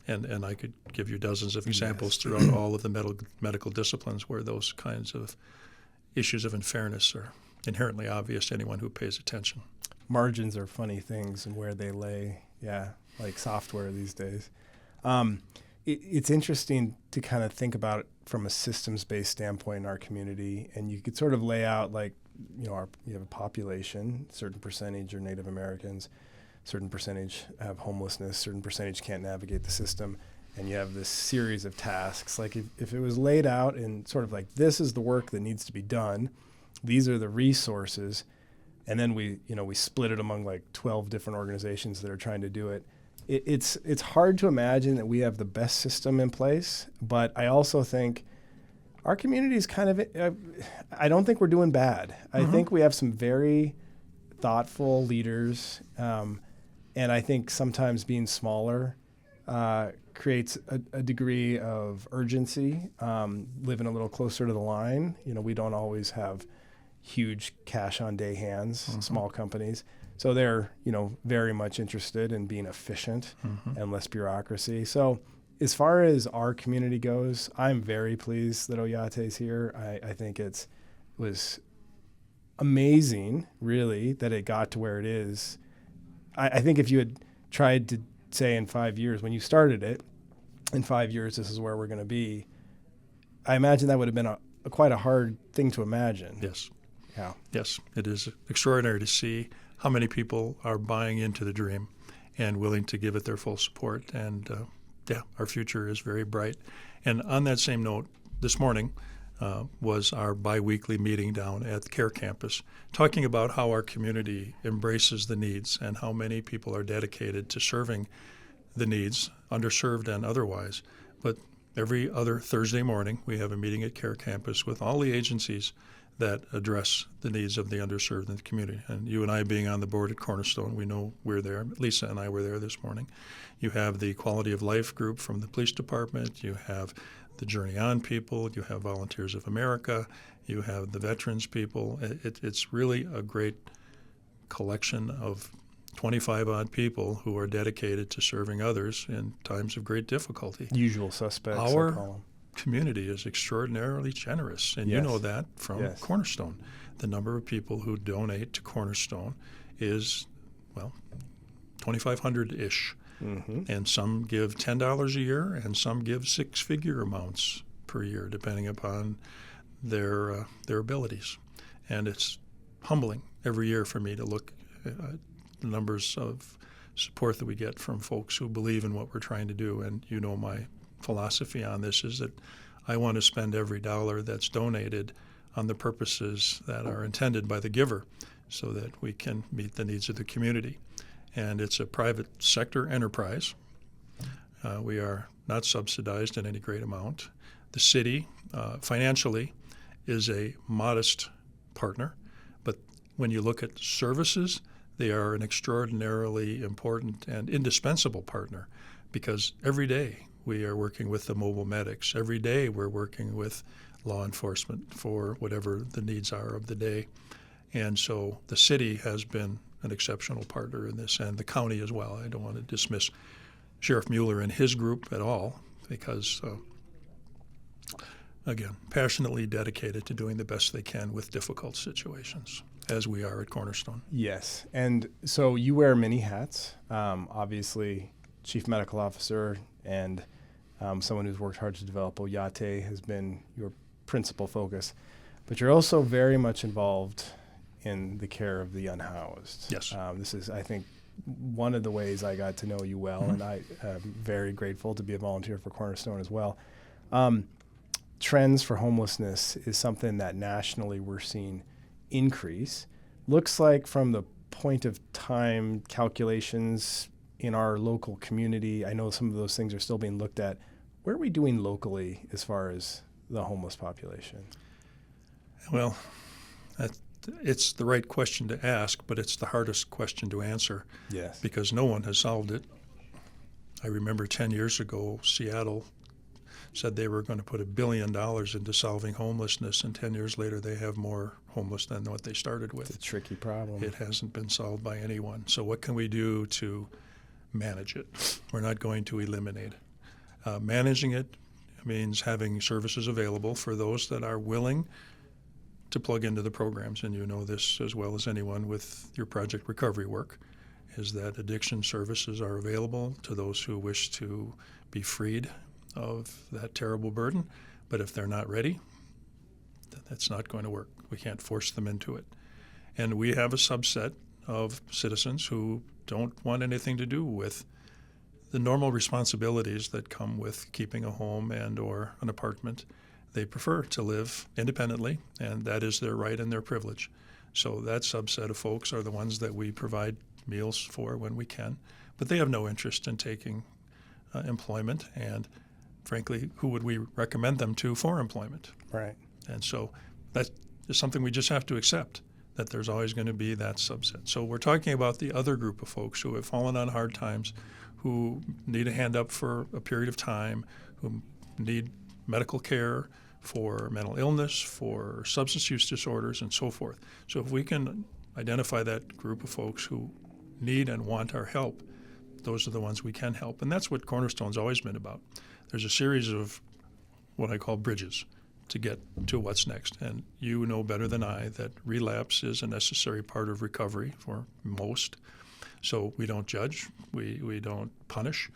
And I could give you dozens of examples throughout all of the medical disciplines where those kinds of issues of unfairness are inherently obvious to anyone who pays attention. Margins are funny things and where they lay, like software these days. It's interesting to kind of think about it from a systems-based standpoint in our community, and you could sort of lay out you have a population, certain percentage are Native Americans, certain percentage have homelessness, certain percentage can't navigate the system, and you have this series of tasks. Like if it was laid out in sort of like, this is the work that needs to be done, these are the resources, and then we split it among like 12 different organizations that are trying to do it. It's hard to imagine that we have the best system in place, but I also think our community is kind of, I don't think we're doing bad. I think we have some very thoughtful leaders, and I think sometimes being smaller creates a degree of urgency, living a little closer to the line. We don't always have huge cash on day hands, small companies. So they're, very much interested in being efficient and less bureaucracy. So as far as our community goes, I'm very pleased that Oyate's here. I think it was amazing, really, that it got to where it is. I think if you had tried to say in 5 years, when you started it, in 5 years, this is where we're going to be, I imagine that would have been quite a hard thing to imagine. Yes. Yeah. Yes, it is extraordinary to see how many people are buying into the dream and willing to give it their full support. And our future is very bright. And on that same note, this morning was our biweekly meeting down at the Care Campus, talking about how our community embraces the needs and how many people are dedicated to serving the needs, underserved and otherwise. But every other Thursday morning, we have a meeting at Care Campus with all the agencies that address the needs of the underserved in the community. And you and I being on the board at Cornerstone, we know we're there. Lisa and I were there this morning. You have the Quality of Life group from the police department. You have the Journey On people. You have Volunteers of America. You have the veterans people. It's really a great collection of 25-odd people who are dedicated to serving others in times of great difficulty. Usual suspects, I call Our them. community is extraordinarily generous, and Yes. you know that from Yes. Cornerstone. The number of people who donate to Cornerstone is, 2,500-ish. Mm-hmm. And some give $10 a year, and some give six-figure amounts per year, depending upon their abilities. And it's humbling every year for me to look at the numbers of support that we get from folks who believe in what we're trying to do. And you know my philosophy on this is that I want to spend every dollar that's donated on the purposes that are intended by the giver so that we can meet the needs of the community. And it's a private sector enterprise. We are not subsidized in any great amount. The city, financially, is a modest partner, but when you look at services, they are an extraordinarily important and indispensable partner, because every day we are working with the mobile medics. Every day we're working with law enforcement for whatever the needs are of the day. And so the city has been an exceptional partner in this, and the county as well. I don't want to dismiss Sheriff Mueller and his group at all, because, again, passionately dedicated to doing the best they can with difficult situations, as we are at Cornerstone. Yes. And so you wear many hats, obviously Chief Medical Officer, and someone who's worked hard to develop Oyate has been your principal focus. But you're also very much involved in the care of the unhoused. Yes. This is, I think, one of the ways I got to know you well, and I am very grateful to be a volunteer for Cornerstone as well. Trends for homelessness is something that nationally we're seeing increase. Looks like from the point of time calculations in our local community, I know some of those things are still being looked at. Where are we doing locally as far as the homeless population? Well, it's the right question to ask, but it's the hardest question to answer. Yes. Because no one has solved it. I remember 10 years ago, Seattle said they were going to put $1 billion into solving homelessness, and 10 years later they have more homeless than what they started with. It's a tricky problem. It hasn't been solved by anyone. So what can we do to manage it? We're not going to eliminate it. Managing it means having services available for those that are willing to plug into the programs, and you know this as well as anyone with your project recovery work, is that addiction services are available to those who wish to be freed of that terrible burden. But if they're not ready, that's not going to work. We can't force them into it. And we have a subset of citizens who don't want anything to do with the normal responsibilities that come with keeping a home and or an apartment. They prefer to live independently, and that is their right and their privilege. So that subset of folks are the ones that we provide meals for when we can. But they have no interest in taking employment, and frankly, who would we recommend them to for employment? Right. And so that is something we just have to accept, that there's always going to be that subset. So we're talking about the other group of folks who have fallen on hard times, who need a hand up for a period of time, who need medical care for mental illness, for substance use disorders, and so forth. So if we can identify that group of folks who need and want our help, those are the ones we can help. And that's what Cornerstone's always been about. There's a series of what I call bridges to get to what's next. And you know better than I that relapse is a necessary part of recovery for most. So we don't judge, we don't punish.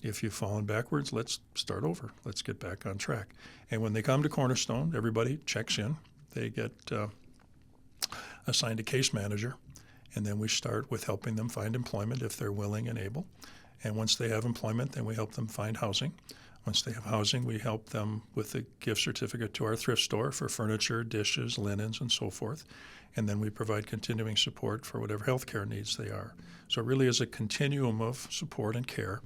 If you've fallen backwards, let's start over. Let's get back on track. And when they come to Cornerstone, everybody checks in. They get assigned a case manager, And then we start with helping them find employment if they're willing and able. And once they have employment, then we help them find housing. Once they have housing, we help them with a gift certificate to our thrift store for furniture, dishes, linens, and so forth. And then we provide continuing support for whatever health care needs they are. So it really is a continuum of support and care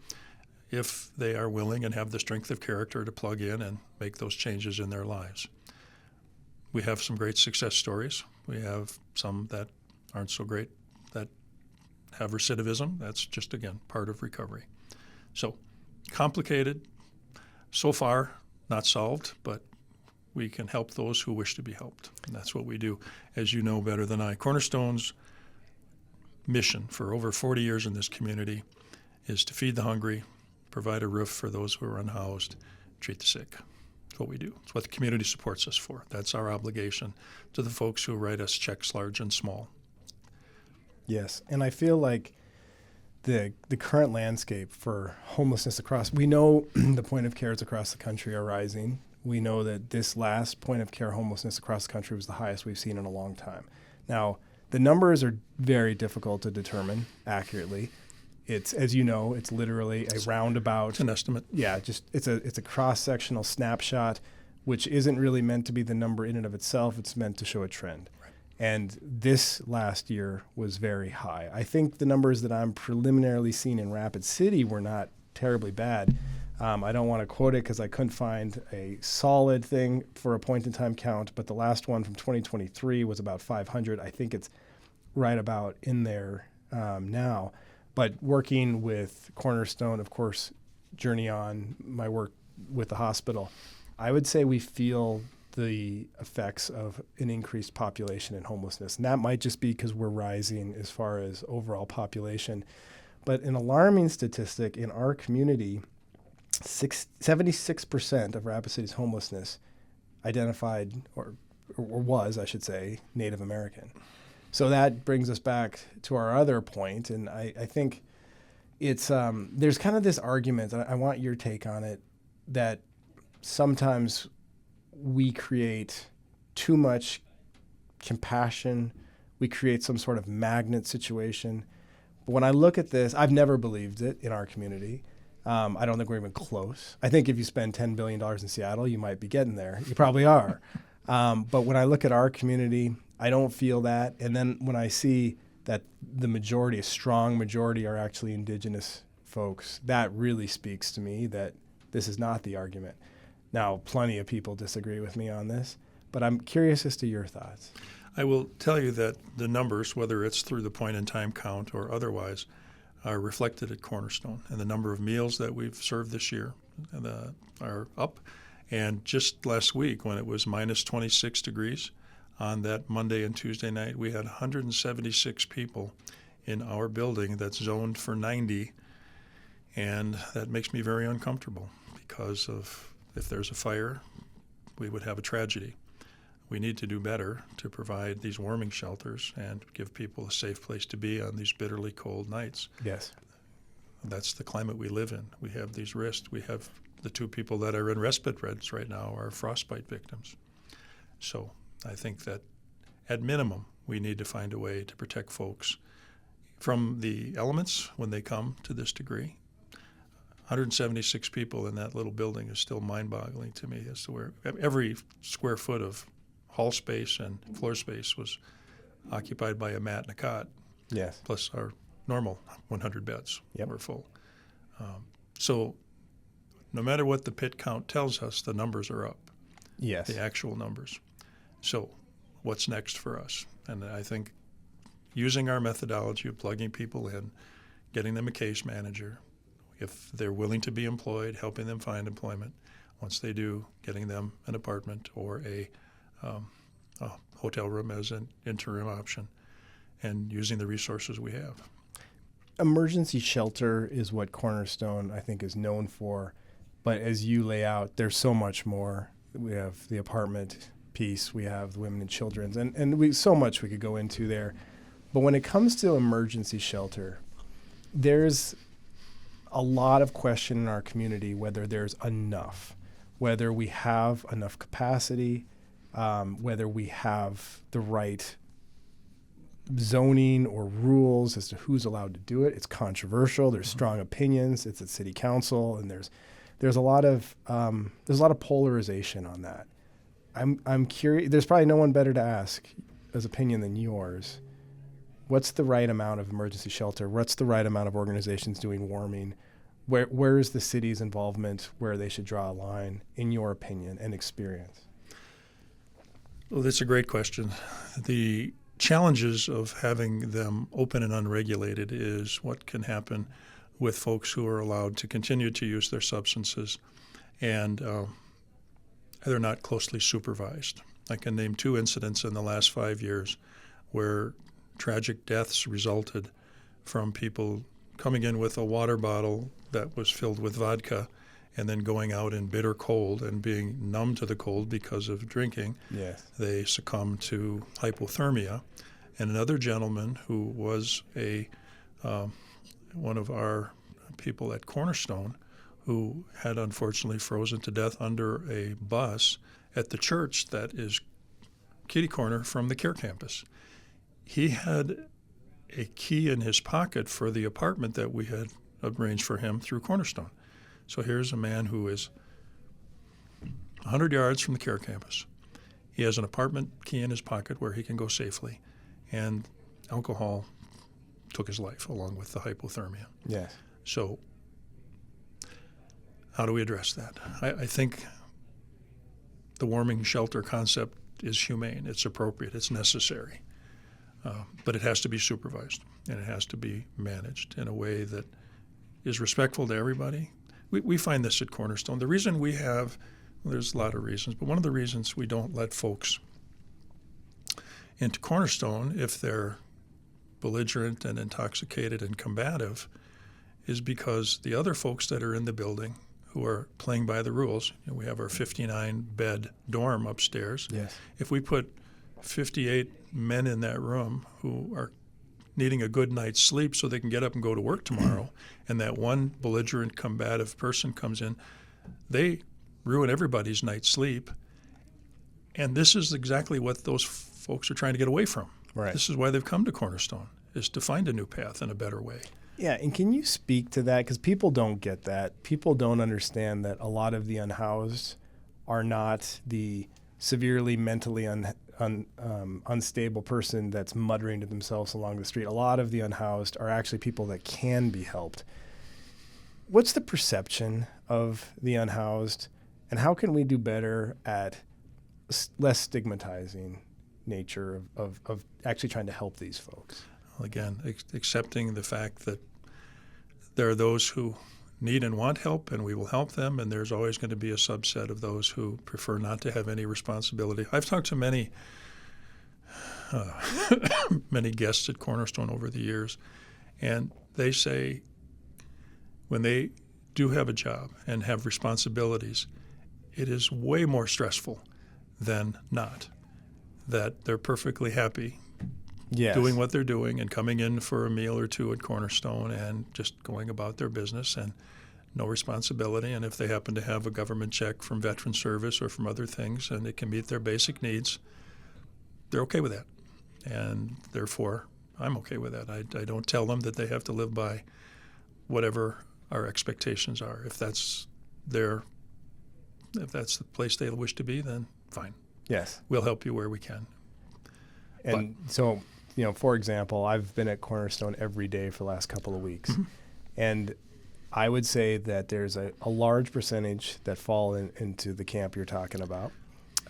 if they are willing and have the strength of character to plug in and make those changes in their lives. We have some great success stories. We have some that aren't so great that have recidivism. That's just, again, part of recovery. So complicated, so far not solved, but we can help those who wish to be helped. And that's what we do, as you know better than I. Cornerstone's mission for over 40 years in this community is to feed the hungry, provide a roof for those who are unhoused, treat the sick. That's what we do. It's what the community supports us for. That's our obligation to the folks who write us checks large and small. Yes, and I feel like the current landscape for homelessness across, we know the point of cares across the country are rising. We know that this last point of care homelessness across the country was the highest we've seen in a long time. Now, the numbers are very difficult to determine accurately. It's, as you know, it's literally a roundabout. It's an estimate. Yeah, it's a cross-sectional snapshot, which isn't really meant to be the number in and of itself. It's meant to show a trend. Right. And this last year was very high. I think the numbers that I'm preliminarily seeing in Rapid City were not terribly bad. I don't want to quote it because I couldn't find a solid thing for a point-in-time count, but the last one from 2023 was about 500. I think it's right about in there now. But working with Cornerstone, of course, Journey On, my work with the hospital, I would say we feel the effects of an increased population in homelessness. And that might just be because we're rising as far as overall population. But an alarming statistic in our community, 76% of Rapid City's homelessness identified, or was, I should say, Native American. So that brings us back to our other point, and I think it's there's kind of this argument, and I want your take on it, that sometimes we create too much compassion, we create some sort of magnet situation. But when I look at this, I've never believed it in our community. I don't think we're even close. I think if you spend $10 billion in Seattle, you might be getting there. You probably are. But when I look at our community, I don't feel that. And then when I see that the majority, a strong majority, are actually Indigenous folks, that really speaks to me that this is not the argument. Now, plenty of people disagree with me on this, but I'm curious as to your thoughts. I will tell you that the numbers, whether it's through the point-in-time count or otherwise, are reflected at Cornerstone. And the number of meals that we've served this year are up. And just last week, when it was minus 26 degrees, on that Monday and Tuesday night, we had 176 people in our building that's zoned for 90. And that makes me very uncomfortable because of if there's a fire, we would have a tragedy. We need to do better to provide these warming shelters and give people a safe place to be on these bitterly cold nights. Yes. That's the climate we live in. We have these risks. We have the two people that are in respite beds right now are frostbite victims. So I think that at minimum, we need to find a way to protect folks from the elements when they come to this degree. 176 people in that little building is still mind-boggling to me as to where every square foot of hall space and floor space was occupied by a mat and a cot. Yes. Plus our normal 100 beds were full. So no matter what the pit count tells us, the numbers are up. Yes. The actual numbers. So what's next for us? And I think using our methodology of plugging people in, getting them a case manager, if they're willing to be employed, helping them find employment. Once they do, getting them an apartment or a hotel room as an interim option, and using the resources we have. Emergency shelter is what Cornerstone, I think, is known for. But as you lay out, there's so much more. We have the apartment piece, we have the women and children's, and so much we could go into there. But when it comes to emergency shelter, there's a lot of question in our community whether there's enough, whether we have enough capacity, whether we have the right zoning or rules as to who's allowed to do it. It's controversial. There's strong opinions. It's at city council, and there's a lot of polarization on that. I'm curious. There's probably no one better to ask his opinion than yours. What's the right amount of emergency shelter? What's the right amount of organizations doing warming? Where is the city's involvement where they should draw a line, in your opinion and experience? Well, that's a great question. The challenges of having them open and unregulated is what can happen with folks who are allowed to continue to use their substances and they're not closely supervised. I can name 2 incidents in the last 5 years where tragic deaths resulted from people coming in with a water bottle that was filled with vodka and then going out in bitter cold and being numb to the cold because of drinking. Yes. They succumbed to hypothermia. And another gentleman who was one of our people at Cornerstone who had unfortunately frozen to death under a bus at the church that is kitty corner from the care campus. He had a key in his pocket for the apartment that we had arranged for him through Cornerstone. So here's a man who is 100 yards from the care campus. He has an apartment key in his pocket where he can go safely, and alcohol took his life along with the hypothermia. Yes. So how do we address that? I think the warming shelter concept is humane. It's appropriate. It's necessary. But it has to be supervised, and it has to be managed in a way that is respectful to everybody. We find this at Cornerstone. The reason we have, well, there's a lot of reasons, but one of the reasons we don't let folks into Cornerstone if they're belligerent and intoxicated and combative is because the other folks that are in the building who are playing by the rules, we have our 59-bed dorm upstairs. Yes. If we put 58 men in that room who are needing a good night's sleep so they can get up and go to work tomorrow, and that one belligerent, combative person comes in, they ruin everybody's night's sleep. And this is exactly what those folks are trying to get away from. Right. This is why they've come to Cornerstone, is to find a new path and a better way. Yeah, and can you speak to that? Because people don't get that. People don't understand that a lot of the unhoused are not the severely mentally unstable person that's muttering to themselves along the street. A lot of the unhoused are actually people that can be helped. What's the perception of the unhoused, and how can we do better at less stigmatizing nature of actually trying to help these folks? Well, again, accepting the fact that there are those who need and want help, and we will help them, and there's always going to be a subset of those who prefer not to have any responsibility. I've talked to many many guests at Cornerstone over the years, and they say when they do have a job and have responsibilities, it is way more stressful than not, that they're perfectly happy Yes. doing what they're doing and coming in for a meal or two at Cornerstone and just going about their business and no responsibility. And if they happen to have a government check from veteran service or from other things and it can meet their basic needs, they're okay with that. And therefore, I'm okay with that. I don't tell them that they have to live by whatever our expectations are. If that's the place they wish to be, then fine. Yes. We'll help you where we can. And so, for example, I've been at Cornerstone every day for the last couple of weeks. Mm-hmm. And I would say that there's a large percentage that fall into the camp you're talking about.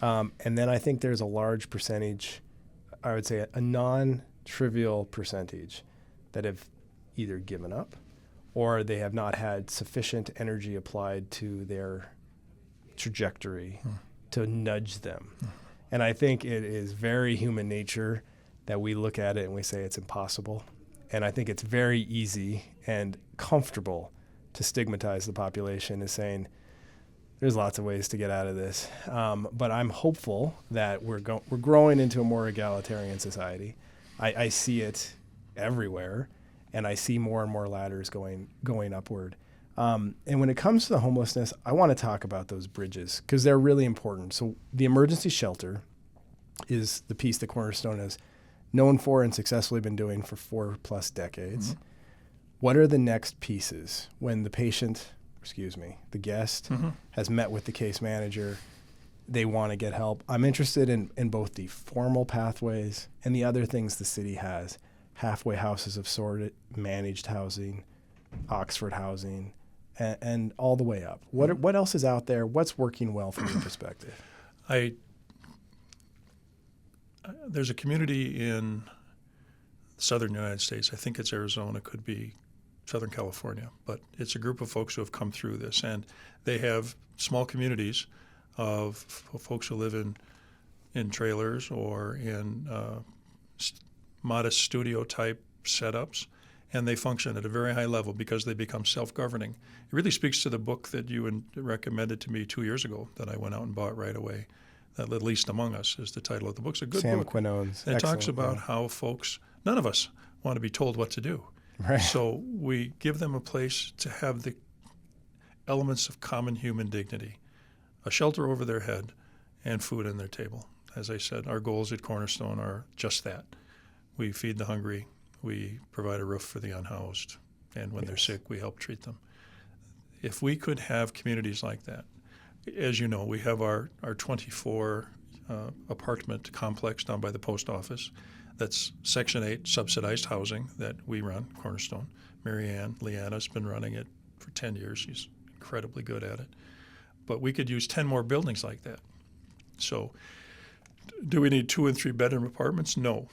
And then I think there's a large percentage, I would say a non-trivial percentage, that have either given up or they have not had sufficient energy applied to their trajectory to nudge them. And I think it is very human nature that we look at it and we say it's impossible. And I think it's very easy and comfortable to stigmatize the population as saying there's lots of ways to get out of this. But I'm hopeful that we're growing into a more egalitarian society. I see it everywhere, and I see more and more ladders going upward. And when it comes to the homelessness, I want to talk about those bridges because they're really important. So the emergency shelter is the piece that Cornerstone has known for and successfully been doing for 4+ decades. What are the next pieces when the the guest has met with the case manager, they want to get help? I'm interested in both the formal pathways and the other things the city has, halfway houses of sorted, managed housing, Oxford housing, and all the way up. What else is out there? What's working well from your perspective? There's a community in southern United States. I think it's Arizona, could be Southern California, but it's a group of folks who have come through this, and they have small communities of folks who live in trailers or in modest studio-type setups, and they function at a very high level because they become self-governing. It really speaks to the book that you recommended to me 2 years ago that I went out and bought right away. That At Least Among Us is the title of the book. It's a good Sam book. Quinone's. It talks about how folks, none of us want to be told what to do. Right. So we give them a place to have the elements of common human dignity, a shelter over their head, and food on their table. As I said, our goals at Cornerstone are just that. We feed the hungry, we provide a roof for the unhoused, and when they're sick, we help treat them. If we could have communities like that, as you know, we have our 24 apartment complex down by the post office. That's Section 8 subsidized housing that we run, Cornerstone. Mary Ann Leanna's been running it for 10 years. She's incredibly good at it. But we could use 10 more buildings like that. So do we need 2 and 3 bedroom apartments? No.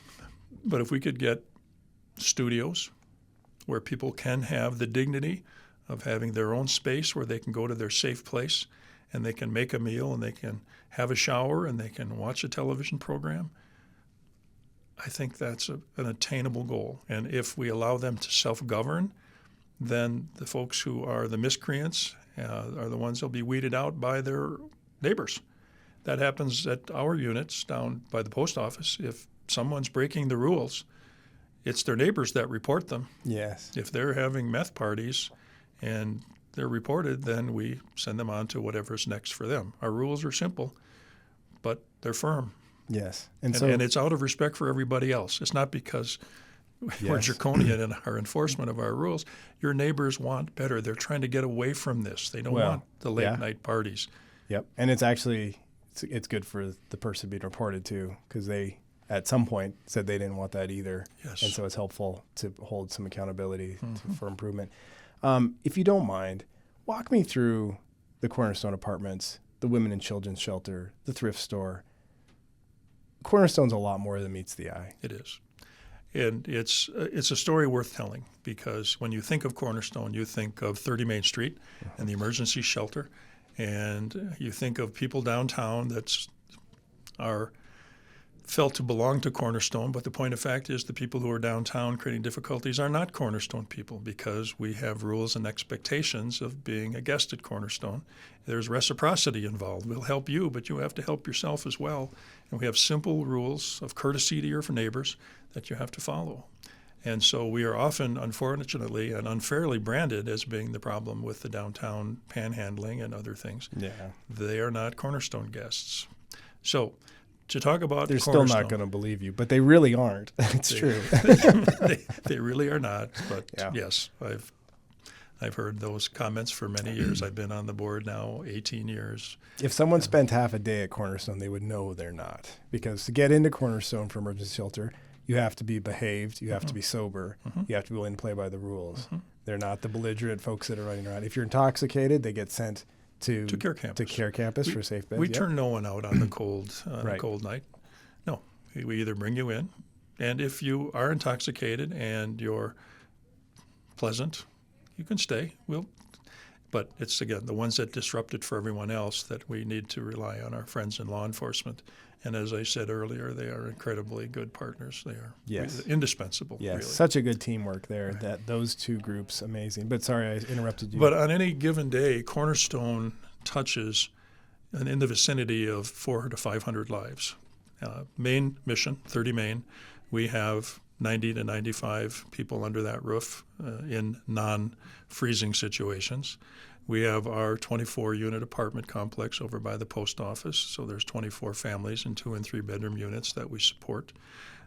But if we could get studios where people can have the dignity of having their own space where they can go to their safe place and they can make a meal and they can have a shower and they can watch a television program, I think that's an attainable goal. And if we allow them to self-govern, then the folks who are the miscreants are the ones that'll be weeded out by their neighbors. That happens at our units down by the post office. If someone's breaking the rules, it's their neighbors that report them. Yes. If they're having meth parties and they're reported, then we send them on to whatever's next for them. Our rules are simple, but they're firm. Yes. And it's out of respect for everybody else. It's not because we're draconian in our enforcement of our rules. Your neighbors want better. They're trying to get away from this. They don't want the late night parties. Yep. And it's actually, it's good for the person being reported too, because they at some point said they didn't want that either. Yes. And so it's helpful to hold some accountability for improvement. If you don't mind, walk me through the Cornerstone Apartments, the Women and Children's Shelter, the thrift store. Cornerstone's a lot more than meets the eye. It is. And it's a story worth telling because when you think of Cornerstone, you think of 30 Main Street and the emergency shelter, and you think of people downtown that are felt to belong to Cornerstone, but the point of fact is the people who are downtown creating difficulties are not Cornerstone people because we have rules and expectations of being a guest at Cornerstone. There's reciprocity involved. We'll help you, but you have to help yourself as well. And we have simple rules of courtesy to your neighbors that you have to follow. And so we are often, unfortunately and unfairly branded as being the problem with the downtown panhandling and other things. Yeah. They are not Cornerstone guests. So to talk about they're still not going to believe you, but they really aren't. It's true. They really are not. But yes, I've heard those comments for many years. I've been on the board now 18 years. If someone spent half a day at Cornerstone, they would know they're not. Because to get into Cornerstone for emergency shelter, you have to be behaved, you have to be sober, you have to be willing to play by the rules. They're not the belligerent folks that are running around. If you're intoxicated, they get sent to care campus for safe beds. We turn no one out on the cold night. No, we either bring you in, and if you are intoxicated and you're pleasant, you can stay. But it's, again, the ones that disrupt it for everyone else that we need to rely on our friends in law enforcement. And as I said earlier, they are incredibly good partners. They are indispensable. Yes, really. Such a good teamwork there. Right. That those two groups, amazing. But sorry, I interrupted you. But on any given day, Cornerstone touches in the vicinity of 400 to 500 lives. Main mission, 30 Main, we have 90 to 95 people under that roof in non-freezing situations. We have our 24-unit apartment complex over by the post office, so there's 24 families in 2 and 3 bedroom units that we support.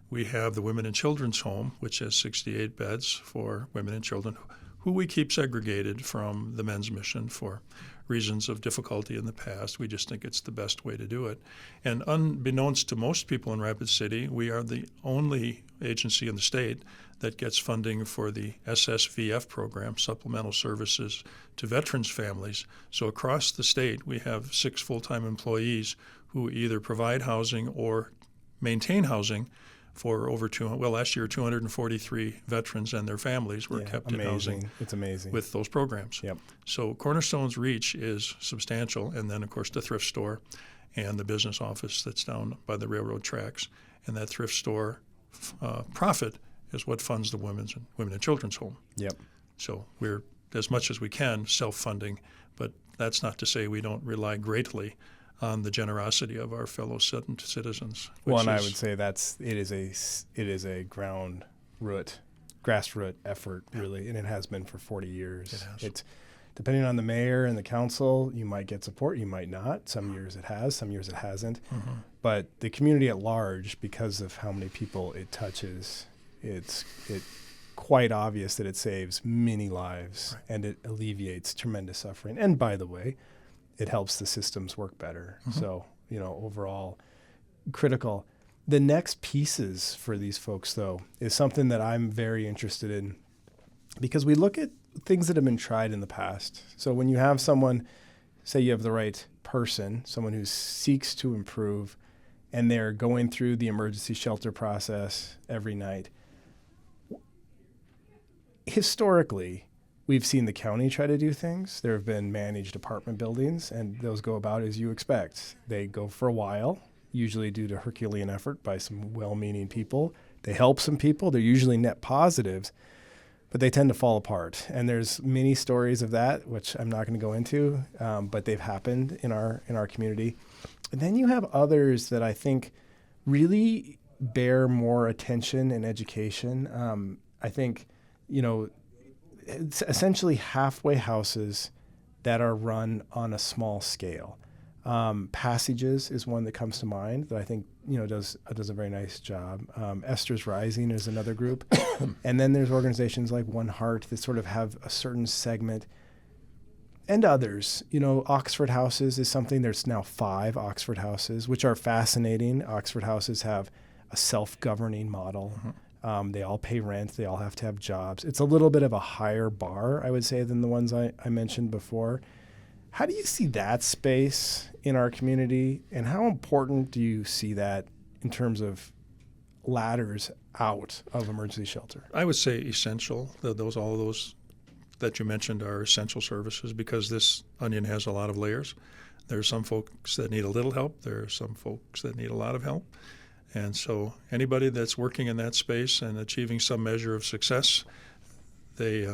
We have the Women and Children's Home, which has 68 beds for women and children who we keep segregated from the men's mission for reasons of difficulty in the past. We just think it's the best way to do it. And unbeknownst to most people in Rapid City, we are the only agency in the state that gets funding for the SSVF program, Supplemental Services to Veterans Families. So across the state, we have 6 full-time employees who either provide housing or maintain housing for over last year, 243 veterans and their families were kept in housing. It's amazing. With those programs. Yep. So Cornerstone's reach is substantial. And then, of course, the thrift store and the business office that's down by the railroad tracks. And that thrift store profit is what funds the Women and Children's Home. Yep. So we're, as much as we can, self-funding. But that's not to say we don't rely greatly on the generosity of our fellow citizens. Well, and I would say it is a grassroots effort, really, and it has been for 40 years. It has. It's depending on the mayor and the council, you might get support, you might not. Some years it has, some years it hasn't. Mm-hmm. But the community at large, because of how many people it touches, it's quite obvious that it saves many lives, right, and it alleviates tremendous suffering. And by the way, it helps the systems work better. Mm-hmm. So, overall critical. The next pieces for these folks, though, is something that I'm very interested in because we look at things that have been tried in the past. So when you have someone, say you have the right person, someone who seeks to improve, and they're going through the emergency shelter process every night, historically, we've seen the county try to do things. There have been managed apartment buildings, and those go about as you expect. They go for a while, usually due to Herculean effort by some well-meaning people. They help some people. They're usually net positives, but they tend to fall apart. And there's many stories of that, which I'm not going to go into, but they've happened in our community. And then you have others that I think really bear more attention and education. I think, it's essentially halfway houses that are run on a small scale. Passages is one that comes to mind that I think does a very nice job. Esther's Rising is another group, and then there's organizations like One Heart that sort of have a certain segment, and others. Oxford Houses is something. There's now 5 Oxford Houses, which are fascinating. Oxford Houses have a self-governing model. Mm-hmm. They all pay rent. They all have to have jobs. It's a little bit of a higher bar, I would say, than the ones I mentioned before. How do you see that space in our community, and how important do you see that in terms of ladders out of emergency shelter? I would say essential. All of those that you mentioned are essential services because this onion has a lot of layers. There are some folks that need a little help. There are some folks that need a lot of help. And so anybody that's working in that space and achieving some measure of success, they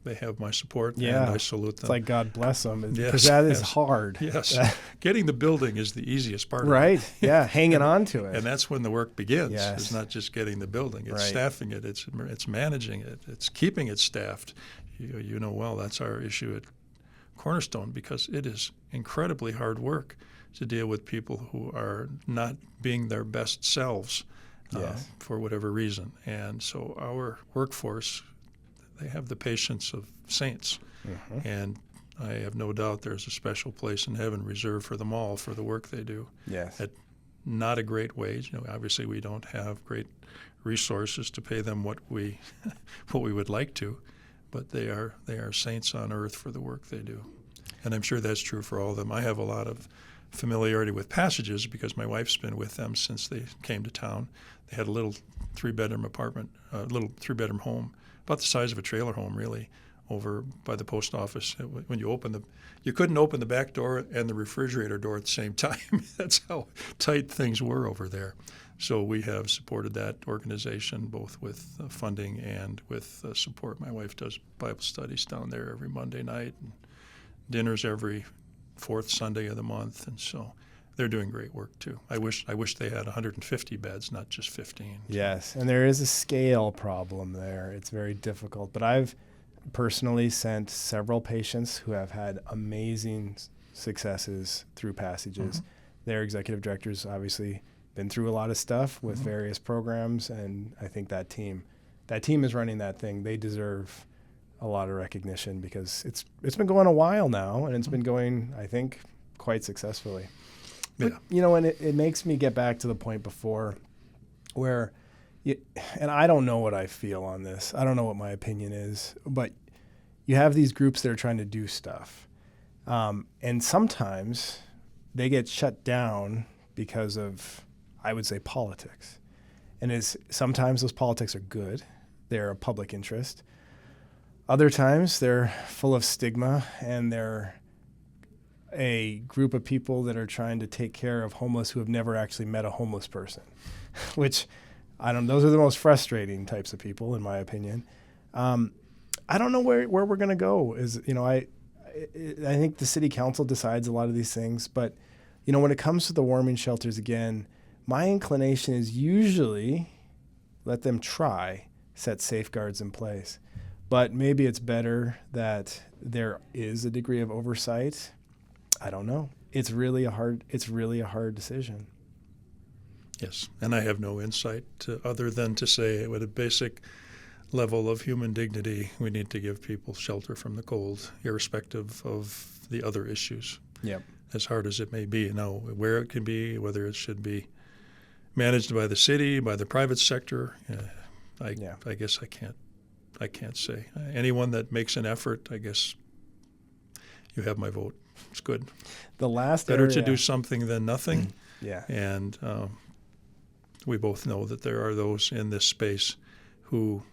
have my support, and I salute them. It's like God bless them, because that is hard. Yes. Getting the building is the easiest part right. of it. Yeah, hanging on to it. And that's when the work begins. Yes. It's not just getting the building. It's right. staffing it. It's managing it. It's keeping it staffed. Well, that's our issue at Cornerstone because it is incredibly hard work to deal with people who are not being their best selves for whatever reason. And so our workforce, they have the patience of saints. Mm-hmm. And I have no doubt there's a special place in heaven reserved for them all for the work they do. Yes. At not a great wage. Obviously we don't have great resources to pay them what we would like to, but they are saints on earth for the work they do. And I'm sure that's true for all of them. I have a lot of familiarity with Passages because my wife's been with them since they came to town. They had a little 3-bedroom apartment, a little 3-bedroom home, about the size of a trailer home, really, over by the post office. When you couldn't open the back door and the refrigerator door at the same time. That's how tight things were over there. So we have supported that organization both with funding and with support. My wife does Bible studies down there every Monday night and dinners every 4th Sunday of the month, and so they're doing great work too. I wish they had 150 beds, not just 15. Yes, and there is a scale problem there. It's very difficult, but I've personally sent several patients who have had amazing successes through Passages. Mm-hmm. Their executive directors obviously been through a lot of stuff with various programs, and I think that team is running that thing. They deserve a lot of recognition because it's been going a while now, and it's been going, I think, quite successfully. But, and it makes me get back to the point before where, and I don't know what I feel on this. I don't know what my opinion is, but you have these groups that are trying to do stuff. And sometimes they get shut down because of, I would say, politics. And sometimes those politics are good. They're a public interest. Other times they're full of stigma, and they're a group of people that are trying to take care of homeless who have never actually met a homeless person, which those are the most frustrating types of people, in my opinion. I don't know where we're going to go. I think the city council decides a lot of these things, but when it comes to the warming shelters, again, my inclination is usually let them set safeguards in place. But maybe it's better that there is a degree of oversight. I don't know. It's really a hard decision. Yes, and I have no insight other than to say, with a basic level of human dignity, we need to give people shelter from the cold, irrespective of the other issues. Yep. As hard as it may be. Now, where it can be, whether it should be managed by the city, by the private sector, I guess I can't say. Anyone that makes an effort, I guess you have my vote. It's good. Better to do something than nothing. Yeah. And we both know that there are those in this space who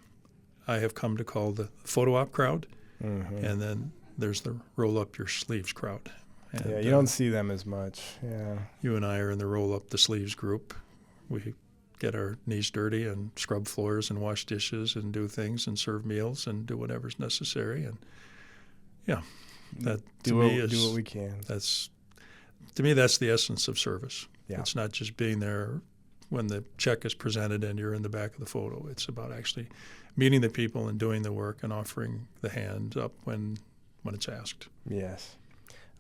I have come to call the photo op crowd, and then there's the roll up your sleeves crowd. And, you don't see them as much. Yeah. You and I are in the roll up the sleeves group. We get our knees dirty and scrub floors and wash dishes and do things and serve meals and do whatever's necessary. And that do what we can. To me, that's the essence of service. Yeah. It's not just being there when the check is presented and you're in the back of the photo. It's about actually meeting the people and doing the work and offering the hand up when it's asked. Yes.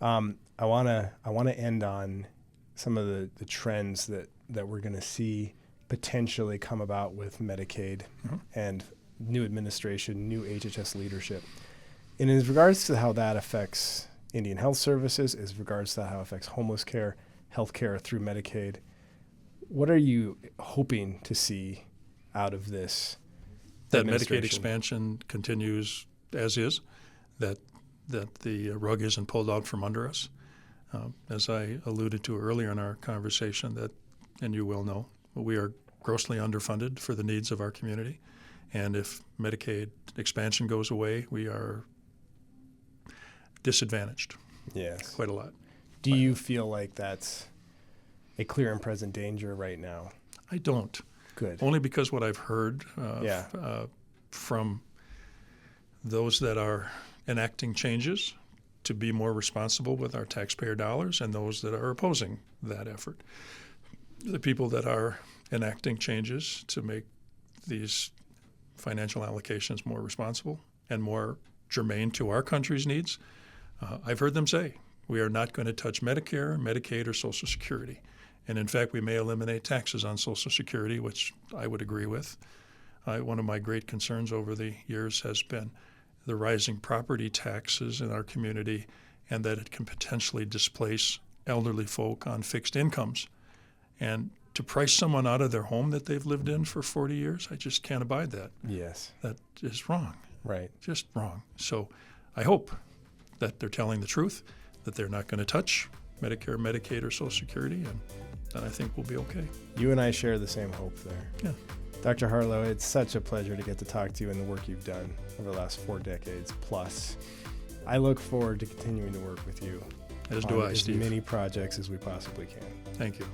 I want to end on some of the trends that we're going to see potentially come about with Medicaid and new administration, new HHS leadership. And in regards to how that affects Indian Health Services, as regards to how it affects homeless care, health care through Medicaid, what are you hoping to see out of this? That Medicaid expansion continues as is, that the rug isn't pulled out from under us. As I alluded to earlier in our conversation, and you will know, we are grossly underfunded for the needs of our community. And if Medicaid expansion goes away, we are disadvantaged. Yes. Quite a lot. Do you feel like that's a clear and present danger right now? I don't. Good. Only because what I've heard from those that are enacting changes to be more responsible with our taxpayer dollars and those that are opposing that effort. The people that are enacting changes to make these financial allocations more responsible and more germane to our country's needs, I've heard them say, we are not going to touch Medicare, Medicaid, or Social Security. And in fact, we may eliminate taxes on Social Security, which I would agree with. One of my great concerns over the years has been the rising property taxes in our community, and that it can potentially displace elderly folk on fixed incomes. And to price someone out of their home that they've lived in for 40 years, I just can't abide that. Yes. That is wrong. Right. Just wrong. So I hope that they're telling the truth, that they're not going to touch Medicare, Medicaid, or Social Security, and I think we'll be okay. You and I share the same hope there. Yeah. Dr. Harlow, it's such a pleasure to get to talk to you and the work you've done over the last 4 decades plus. I look forward to continuing to work with you. As do I, Steve. As many projects as we possibly can. Thank you.